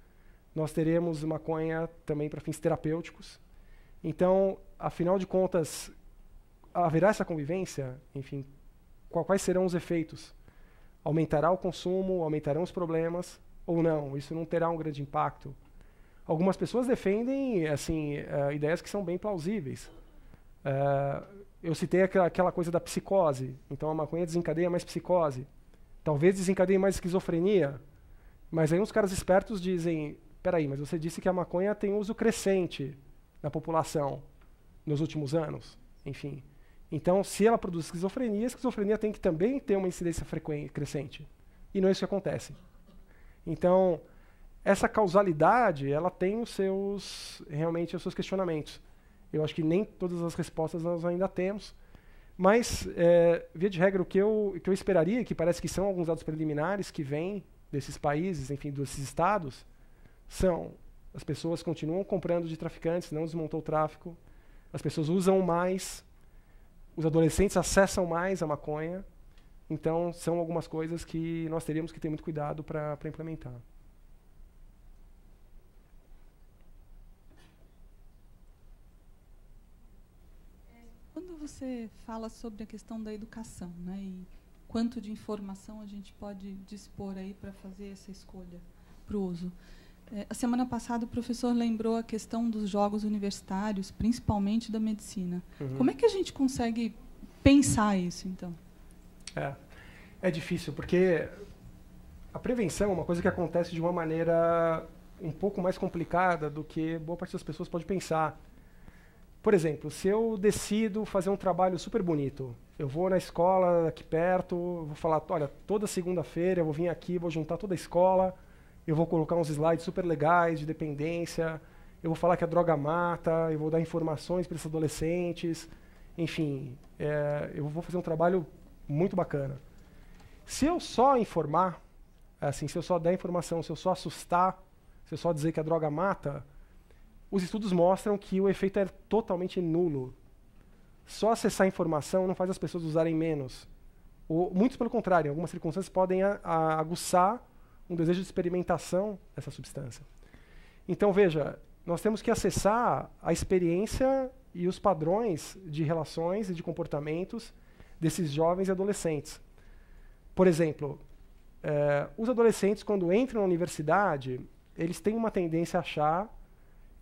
nós teremos maconha também para fins terapêuticos. Então, afinal de contas, haverá essa convivência? Enfim, quais serão os efeitos? Aumentará o consumo? Aumentarão os problemas? Ou não? Isso não terá um grande impacto? Algumas pessoas defendem assim, ideias que são bem plausíveis. Eu citei aquela coisa da psicose. Então, a maconha desencadeia mais psicose. Talvez desencadeie mais esquizofrenia. Mas aí uns caras espertos dizem, peraí, mas você disse que a maconha tem uso crescente na população nos últimos anos. Enfim. Então, se ela produz esquizofrenia, a esquizofrenia tem que também ter uma incidência crescente. E não é isso que acontece. Então, essa causalidade, ela tem realmente os seus questionamentos. Eu acho que nem todas as respostas nós ainda temos. Mas, via de regra, o que eu esperaria, que parece que são alguns dados preliminares que vêm desses países, enfim, desses estados, são: as pessoas continuam comprando de traficantes, não desmontou o tráfico, as pessoas usam mais, os adolescentes acessam mais a maconha. Então, são algumas coisas que nós teríamos que ter muito cuidado para implementar. quando você fala sobre a questão da educação, né, e quanto de informação a gente pode dispor aí para fazer essa escolha para o uso. A semana passada o professor lembrou a questão dos jogos universitários, principalmente da medicina. Como é que a gente consegue pensar isso, então? É difícil, porque a prevenção é uma coisa que acontece de uma maneira um pouco mais complicada do que boa parte das pessoas pode pensar. Por exemplo, se eu decido fazer um trabalho super bonito, eu vou na escola aqui perto, vou falar, olha, toda segunda-feira eu vou vir aqui, vou juntar toda a escola, eu vou colocar uns slides super legais de dependência, eu vou falar que a droga mata, eu vou dar informações para esses adolescentes, enfim, eu vou fazer um trabalho muito bacana. Se eu só informar, assim, se eu só der informação, se eu só assustar, se eu só dizer que a droga mata, os estudos mostram que o efeito é totalmente nulo. Só acessar a informação não faz as pessoas usarem menos. Muito pelo contrário, em algumas circunstâncias podem aguçar um desejo de experimentação dessa substância. Então, veja, nós temos que acessar a experiência e os padrões de relações e de comportamentos desses jovens e adolescentes. Por exemplo, os adolescentes, quando entram na universidade, eles têm uma tendência a achar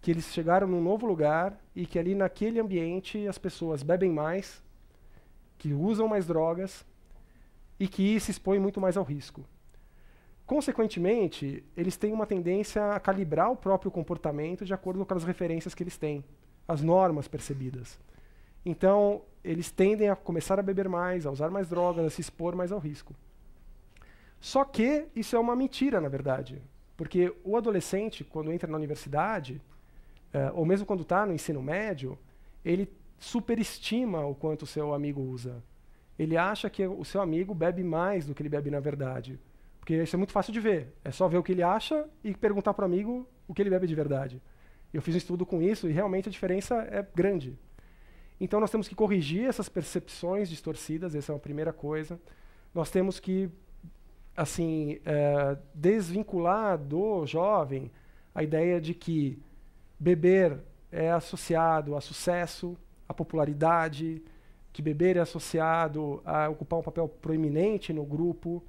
que eles chegaram num novo lugar e que ali naquele ambiente as pessoas bebem mais, que usam mais drogas e que se expõem muito mais ao risco. Consequentemente, eles têm uma tendência a calibrar o próprio comportamento de acordo com as referências que eles têm, as normas percebidas. Então, eles tendem a começar a beber mais, a usar mais drogas, a se expor mais ao risco. Só que isso é uma mentira, na verdade. Porque o adolescente, quando entra na universidade, ou mesmo quando está no ensino médio, ele superestima o quanto o seu amigo usa. Ele acha que o seu amigo bebe mais do que ele bebe na verdade. Porque isso é muito fácil de ver. É só ver o que ele acha e perguntar para o amigo o que ele bebe de verdade. Eu fiz um estudo com isso e realmente a diferença é grande. Então nós temos que corrigir essas percepções distorcidas, essa é a primeira coisa. Nós temos que assim, desvincular do jovem a ideia de que beber é associado a sucesso, a popularidade, que beber é associado a ocupar um papel proeminente no grupo,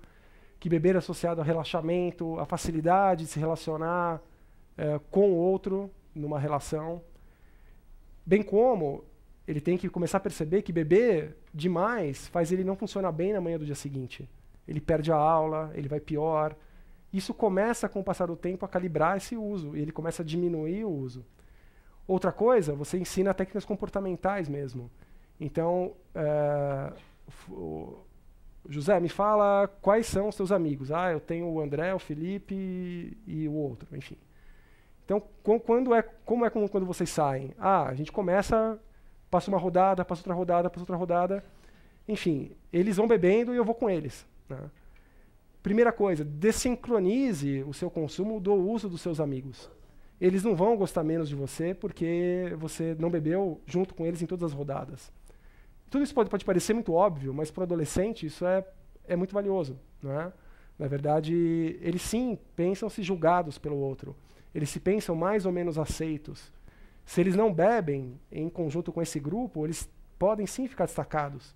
que beber é associado a relaxamento, a facilidade de se relacionar com o outro numa relação, bem como ele tem que começar a perceber que beber demais faz ele não funcionar bem na manhã do dia seguinte. Ele perde a aula, ele vai pior. Isso começa, com o passar do tempo, a calibrar esse uso, e ele começa a diminuir o uso. Outra coisa, você ensina técnicas comportamentais mesmo. Então, José, me fala quais são os seus amigos. Eu tenho o André, o Felipe e o outro, enfim. Então, como é quando vocês saem? A gente começa, passa uma rodada, passa outra rodada, passa outra rodada. Enfim, eles vão bebendo e eu vou com eles. Né? Primeira coisa, desincronize o seu consumo do uso dos seus amigos. Eles não vão gostar menos de você porque você não bebeu junto com eles em todas as rodadas. Tudo isso pode parecer muito óbvio, mas para o adolescente isso é muito valioso. Né? Na verdade, eles sim pensam-se julgados pelo outro. Eles se pensam mais ou menos aceitos. Se eles não bebem em conjunto com esse grupo, eles podem sim ficar destacados.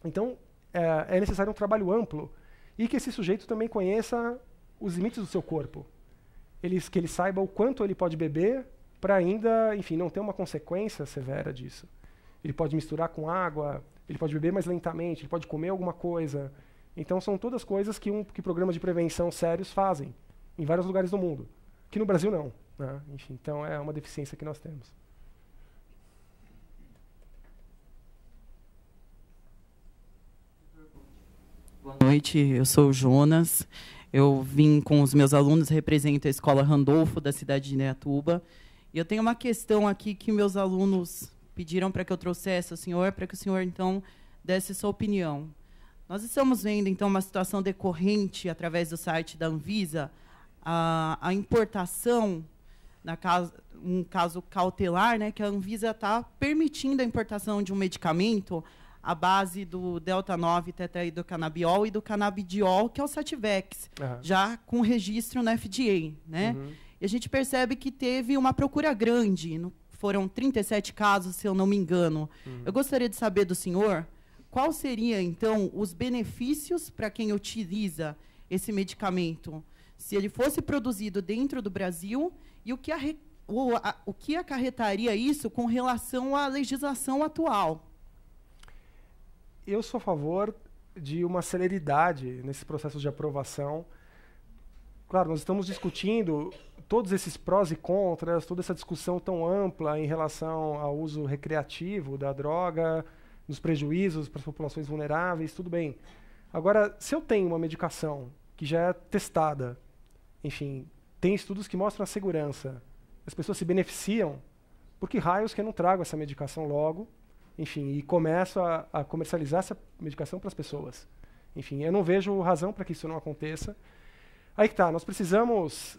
Então, é necessário um trabalho amplo e que esse sujeito também conheça os limites do seu corpo. Que ele saiba o quanto ele pode beber para ainda, enfim, não ter uma consequência severa disso. Ele pode misturar com água, ele pode beber mais lentamente, ele pode comer alguma coisa. Então, são todas coisas que programas de prevenção sérios fazem em vários lugares do mundo. Que no Brasil não. Né? Enfim, então, é uma deficiência que nós temos. Boa noite, eu sou o Jonas. Eu vim com os meus alunos, represento a Escola Randolfo, da cidade de Indaiatuba. E eu tenho uma questão aqui que meus alunos pediram para que eu trouxesse ao senhor, para que o senhor, então, desse sua opinião. Nós estamos vendo, então, uma situação decorrente, através do site da Anvisa, a importação, um caso cautelar, né, que a Anvisa está permitindo a importação de um medicamento à base do delta-9 tetrahidrocanabiol e do canabidiol, que é o Sativex, já com registro na FDA. Né? E a gente percebe que teve uma procura grande. foram 37 casos, se eu não me engano. Eu gostaria de saber do senhor qual seria, então, os benefícios para quem utiliza esse medicamento, se ele fosse produzido dentro do Brasil, e o que acarretaria isso com relação à legislação atual? Eu sou a favor de uma celeridade nesse processo de aprovação. Claro, nós estamos discutindo todos esses prós e contras, toda essa discussão tão ampla em relação ao uso recreativo da droga, nos prejuízos para as populações vulneráveis, tudo bem. Agora, se eu tenho uma medicação que já é testada, enfim, tem estudos que mostram a segurança, as pessoas se beneficiam, por que raios que eu não trago essa medicação logo, enfim, e começo a comercializar essa medicação para as pessoas? Enfim, eu não vejo razão para que isso não aconteça. Aí que tá, nós precisamos,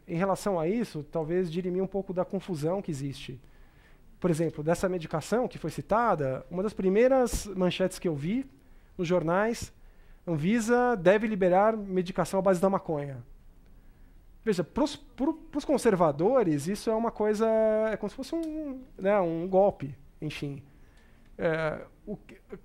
em relação a isso, talvez dirimir um pouco da confusão que existe. Por exemplo, dessa medicação que foi citada, uma das primeiras manchetes que eu vi nos jornais, Anvisa deve liberar medicação à base da maconha. Veja, para os conservadores, isso é uma coisa, é como se fosse um golpe, enfim.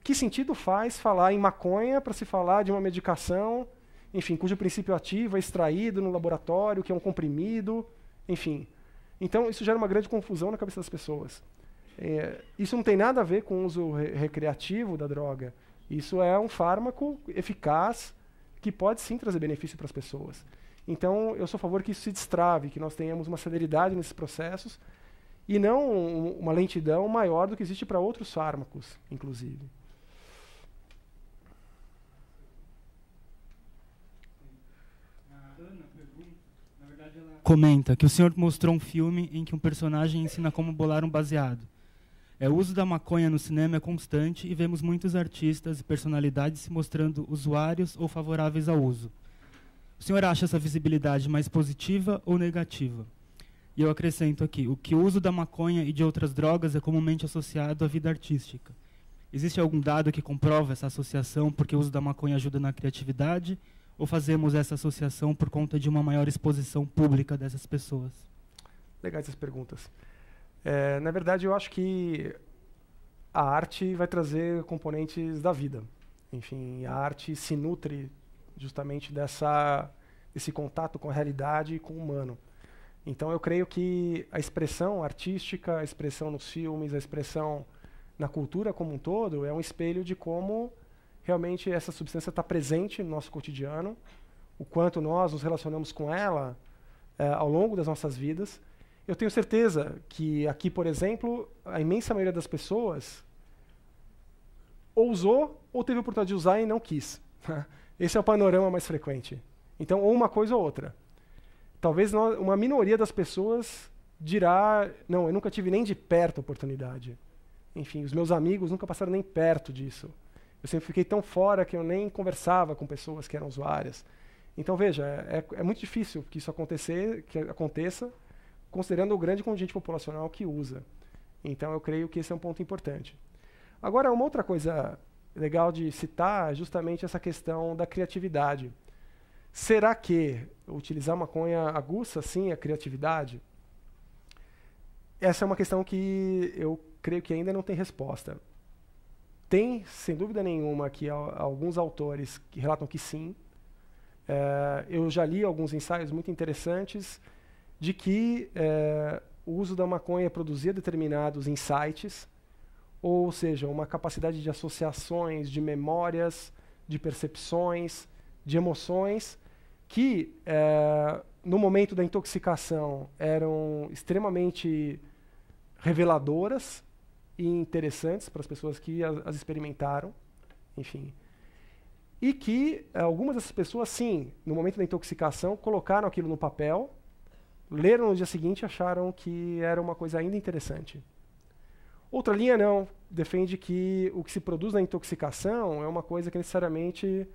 Que sentido faz falar em maconha para se falar de uma medicação, enfim, cujo princípio ativo é extraído no laboratório, que é um comprimido, enfim. Então, isso gera uma grande confusão na cabeça das pessoas. Isso não tem nada a ver com o uso recreativo da droga. Isso é um fármaco eficaz que pode sim trazer benefício para as pessoas. Então, eu sou a favor que isso se destrave, que nós tenhamos uma celeridade nesses processos e não uma lentidão maior do que existe para outros fármacos, inclusive. Comenta que o senhor mostrou um filme em que um personagem ensina como bolar um baseado. O uso da maconha no cinema é constante e vemos muitos artistas e personalidades se mostrando usuários ou favoráveis ao uso. O senhor acha essa visibilidade mais positiva ou negativa? E eu acrescento aqui, o uso da maconha e de outras drogas é comumente associado à vida artística. Existe algum dado que comprova essa associação porque o uso da maconha ajuda na criatividade? Ou fazemos essa associação por conta de uma maior exposição pública dessas pessoas? Legais essas perguntas. Na verdade, eu acho que a arte vai trazer componentes da vida. Enfim, a arte se nutre justamente desse contato com a realidade e com o humano. Então, eu creio que a expressão artística, a expressão nos filmes, a expressão na cultura como um todo, é um espelho de como realmente essa substância está presente no nosso cotidiano, o quanto nós nos relacionamos com ela ao longo das nossas vidas. Eu tenho certeza que aqui, por exemplo, a imensa maioria das pessoas ou usou ou teve a oportunidade de usar e não quis. Esse é o panorama mais frequente. Então, ou uma coisa ou outra. Talvez uma minoria das pessoas dirá, não, eu nunca tive nem de perto a oportunidade. Enfim, os meus amigos nunca passaram nem perto disso. Eu sempre fiquei tão fora que eu nem conversava com pessoas que eram usuárias. Então, veja, é muito difícil que isso aconteça, considerando o grande contingente populacional que usa. Então, eu creio que esse é um ponto importante. Agora, uma outra coisa legal de citar é justamente essa questão da criatividade. Será que utilizar maconha aguça, sim, a criatividade? Essa é uma questão que eu creio que ainda não tem resposta. Tem, sem dúvida nenhuma, que alguns autores que relatam que sim. Eu já li alguns ensaios muito interessantes de que o uso da maconha produzia determinados insights, ou seja, uma capacidade de associações, de memórias, de percepções, de emoções, que no momento da intoxicação eram extremamente reveladoras e interessantes para as pessoas que as experimentaram, enfim. E que algumas dessas pessoas, sim, no momento da intoxicação, colocaram aquilo no papel, leram no dia seguinte e acharam que era uma coisa ainda interessante. Outra linha, não, defende que o que se produz na intoxicação é uma coisa que necessariamente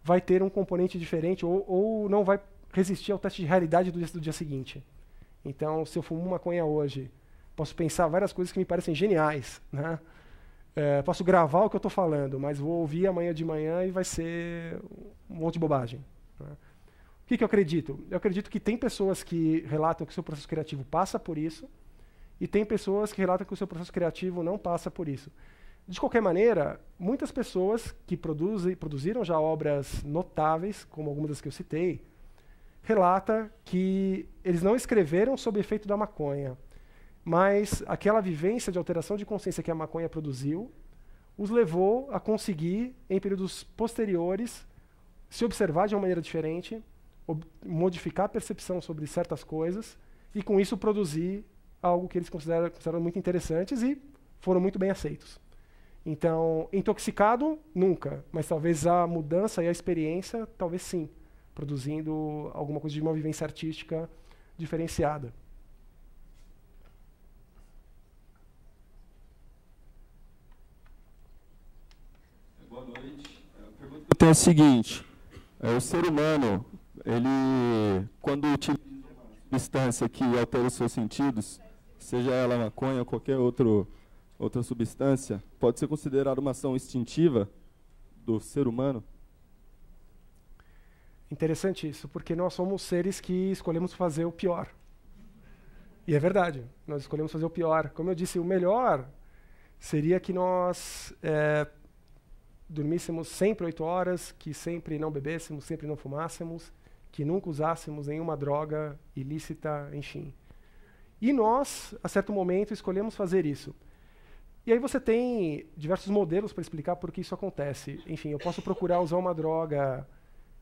vai ter um componente diferente ou não vai resistir ao teste de realidade do dia seguinte. Então, se eu fumo maconha hoje, posso pensar várias coisas que me parecem geniais, né? Posso gravar o que eu estou falando, mas vou ouvir amanhã de manhã e vai ser um monte de bobagem, né? O que eu acredito? Eu acredito que tem pessoas que relatam que o seu processo criativo passa por isso e tem pessoas que relatam que o seu processo criativo não passa por isso. De qualquer maneira, muitas pessoas que produziram já obras notáveis, como algumas das que eu citei, relata que eles não escreveram sob efeito da maconha, mas aquela vivência de alteração de consciência que a maconha produziu os levou a conseguir, em períodos posteriores, se observar de uma maneira diferente, modificar a percepção sobre certas coisas e, com isso, produzir algo que eles consideram muito interessantes e foram muito bem aceitos. Então, intoxicado, nunca, mas talvez a mudança e a experiência, talvez sim, produzindo alguma coisa de uma vivência artística diferenciada. Boa noite. A pergunta que eu tenho é a seguinte: o ser humano, ele, quando utiliza uma substância que altera os seus sentidos, seja ela maconha ou qualquer outra substância, pode ser considerada uma ação instintiva do ser humano? Interessante isso, porque nós somos seres que escolhemos fazer o pior. E é verdade, nós escolhemos fazer o pior. Como eu disse, o melhor seria que nós dormíssemos sempre 8 horas, que sempre não bebêssemos, sempre não fumássemos, que nunca usássemos nenhuma droga ilícita, enfim. E nós, a certo momento, escolhemos fazer isso. E aí você tem diversos modelos para explicar por que isso acontece. Enfim, eu posso procurar usar uma droga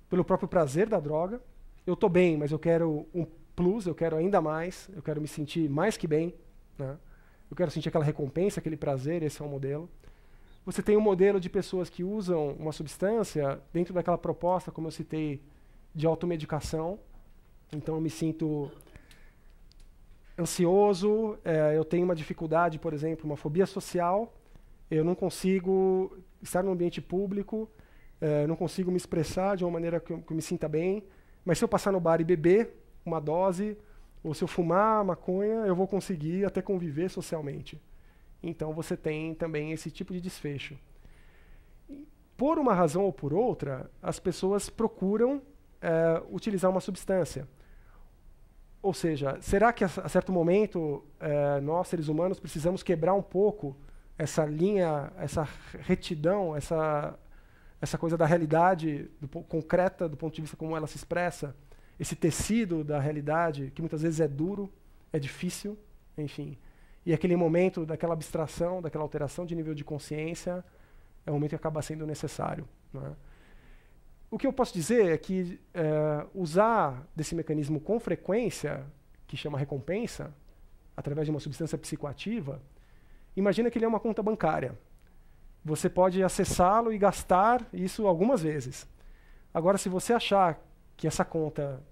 pelo próprio prazer da droga. Eu estou bem, mas eu quero um plus, eu quero ainda mais, eu quero me sentir mais que bem, né? Eu quero sentir aquela recompensa, aquele prazer, esse é um modelo. Você tem um modelo de pessoas que usam uma substância dentro daquela proposta, como eu citei, de automedicação. Então eu me sinto ansioso, eu tenho uma dificuldade, por exemplo, uma fobia social, eu não consigo estar no ambiente público, não consigo me expressar de uma maneira que eu me sinta bem, mas se eu passar no bar e beber uma dose, ou se eu fumar maconha, eu vou conseguir até conviver socialmente. Então você tem também esse tipo de desfecho. Por uma razão ou por outra, as pessoas procuram utilizar uma substância. Ou seja, será que a certo momento nós, seres humanos, precisamos quebrar um pouco essa linha, essa retidão, essa coisa da realidade concreta, do ponto de vista como ela se expressa, esse tecido da realidade, que muitas vezes é duro, é difícil, enfim. E aquele momento daquela abstração, daquela alteração de nível de consciência, é um momento que acaba sendo necessário, né? O que eu posso dizer é que usar desse mecanismo com frequência, que chama recompensa, através de uma substância psicoativa, imagina que ele é uma conta bancária. Você pode acessá-lo e gastar isso algumas vezes. Agora, se você achar que essa conta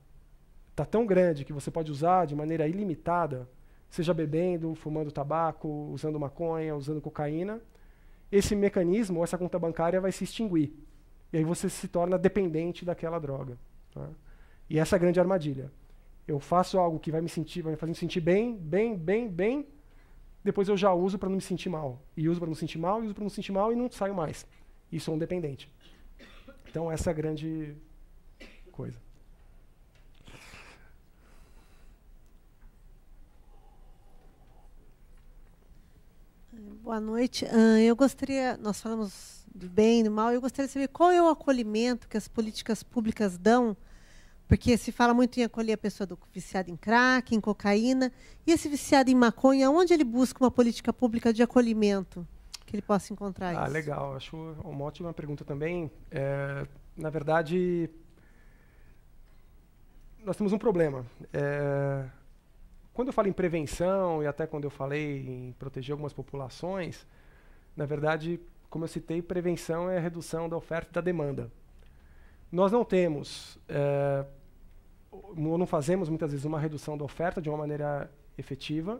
está tão grande que você pode usar de maneira ilimitada, seja bebendo, fumando tabaco, usando maconha, usando cocaína, esse mecanismo, essa conta bancária vai se extinguir. E aí você se torna dependente daquela droga, tá? E essa é a grande armadilha. Eu faço algo que vai me fazer me sentir bem, depois eu já uso para não me sentir mal. E uso para não me sentir mal, e uso para não me sentir mal, e não saio mais. E sou um dependente. Então essa é a grande coisa. Boa noite. Eu gostaria, nós falamos do bem e do mal, eu gostaria de saber qual é o acolhimento que as políticas públicas dão, porque se fala muito em acolher a pessoa viciada em crack, em cocaína, e esse viciado em maconha, onde ele busca uma política pública de acolhimento que ele possa encontrar isso? Legal. Acho uma ótima pergunta também. Na verdade, nós temos um problema. Quando eu falo em prevenção e até quando eu falei em proteger algumas populações, na verdade, como eu citei, prevenção é a redução da oferta e da demanda. Nós não temos, não fazemos muitas vezes uma redução da oferta de uma maneira efetiva,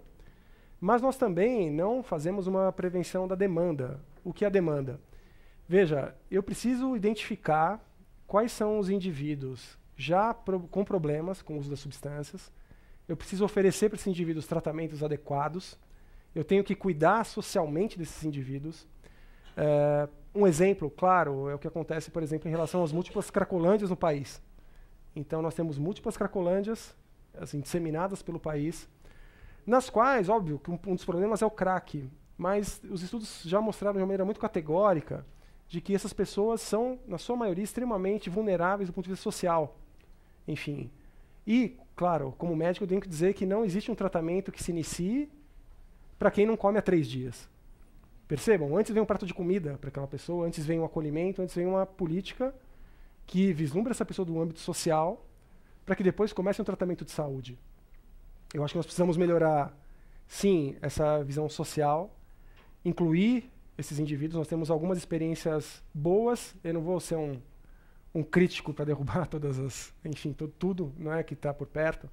mas nós também não fazemos uma prevenção da demanda. O que é a demanda? Veja, eu preciso identificar quais são os indivíduos já com problemas com o uso das substâncias. Eu preciso oferecer para esses indivíduos tratamentos adequados. Eu tenho que cuidar socialmente desses indivíduos. Um exemplo, claro, é o que acontece, por exemplo, em relação às múltiplas cracolândias no país. Então, nós temos múltiplas cracolândias assim, disseminadas pelo país. nas quais, óbvio, que um dos problemas é o crack, mas os estudos já mostraram de uma maneira muito categórica de que essas pessoas são, na sua maioria, extremamente vulneráveis do ponto de vista social. Enfim. E, claro, como médico, eu tenho que dizer que não existe um tratamento que se inicie para quem não come há 3 dias. Percebam? Antes vem um prato de comida para aquela pessoa, antes vem um acolhimento, antes vem uma política que vislumbra essa pessoa do âmbito social para que depois comece um tratamento de saúde. Eu acho que nós precisamos melhorar, sim, essa visão social, incluir esses indivíduos. Nós temos algumas experiências boas. Eu não vou ser um crítico para derrubar todas as, enfim, tudo não é que está por perto.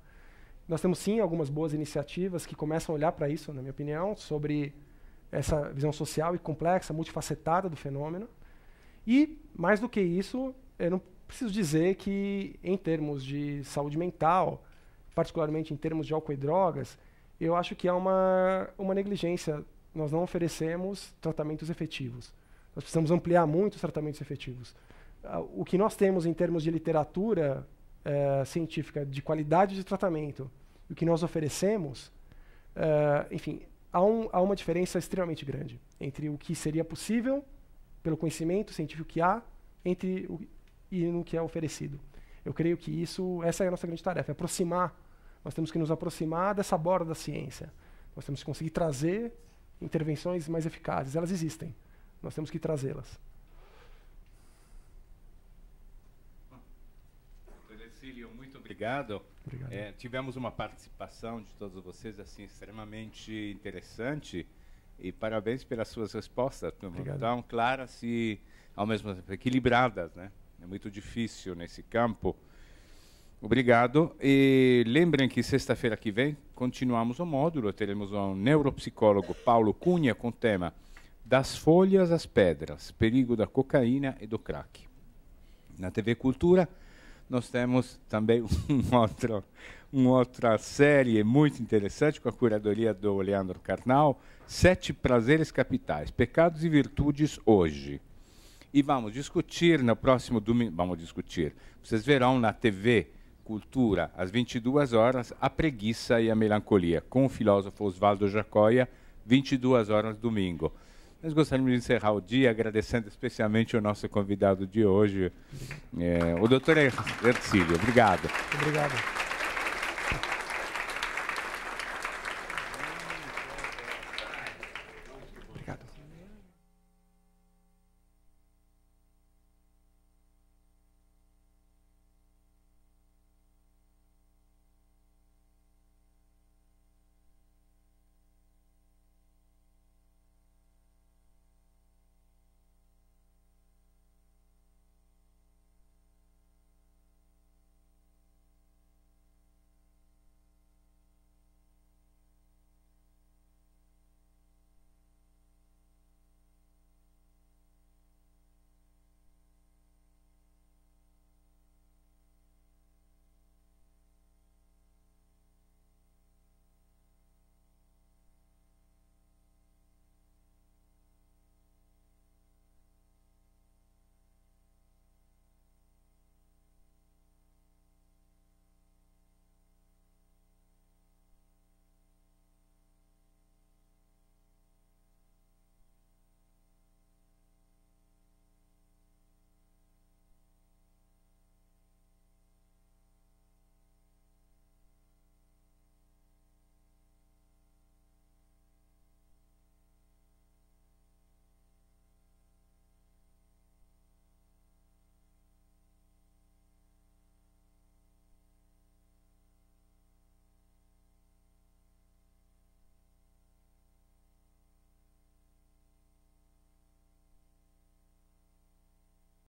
Nós temos sim algumas boas iniciativas que começam a olhar para isso, na minha opinião, sobre essa visão social e complexa, multifacetada do fenômeno. E mais do que isso, eu não preciso dizer que em termos de saúde mental, particularmente em termos de álcool e drogas, eu acho que há uma negligência. Nós não oferecemos tratamentos efetivos. Nós precisamos ampliar muito os tratamentos efetivos. O que nós temos em termos de literatura científica, de qualidade de tratamento, e o que nós oferecemos, enfim, há uma diferença extremamente grande entre o que seria possível, pelo conhecimento científico que há, e no que é oferecido. Eu creio que essa é a nossa grande tarefa, é aproximar. Nós temos que nos aproximar dessa borda da ciência. Nós temos que conseguir trazer intervenções mais eficazes. Elas existem. Nós temos que trazê-las. Doutor Hercílio, muito obrigado. Tivemos uma participação de todos vocês assim extremamente interessante e parabéns pelas suas respostas. Tão claras e ao mesmo tempo equilibradas, né? É muito difícil nesse campo. Obrigado. E lembrem que sexta-feira que vem continuamos o módulo. Teremos um neuropsicólogo, Paulo Cunha, com o tema Das Folhas às Pedras, Perigo da Cocaína e do Crack. Na TV Cultura, nós temos também uma outra série muito interessante com a curadoria do Leandro Carnal, 7 Prazeres Capitais, Pecados e Virtudes hoje. E vamos discutir no próximo domingo, vocês verão na TV Cultura, às 22 horas, A Preguiça e a Melancolia, com o filósofo Oswaldo Jacóia, 22 horas, domingo. Nós gostaríamos de encerrar o dia agradecendo especialmente o nosso convidado de hoje, o Dr. Hercílio. Obrigado. Obrigado.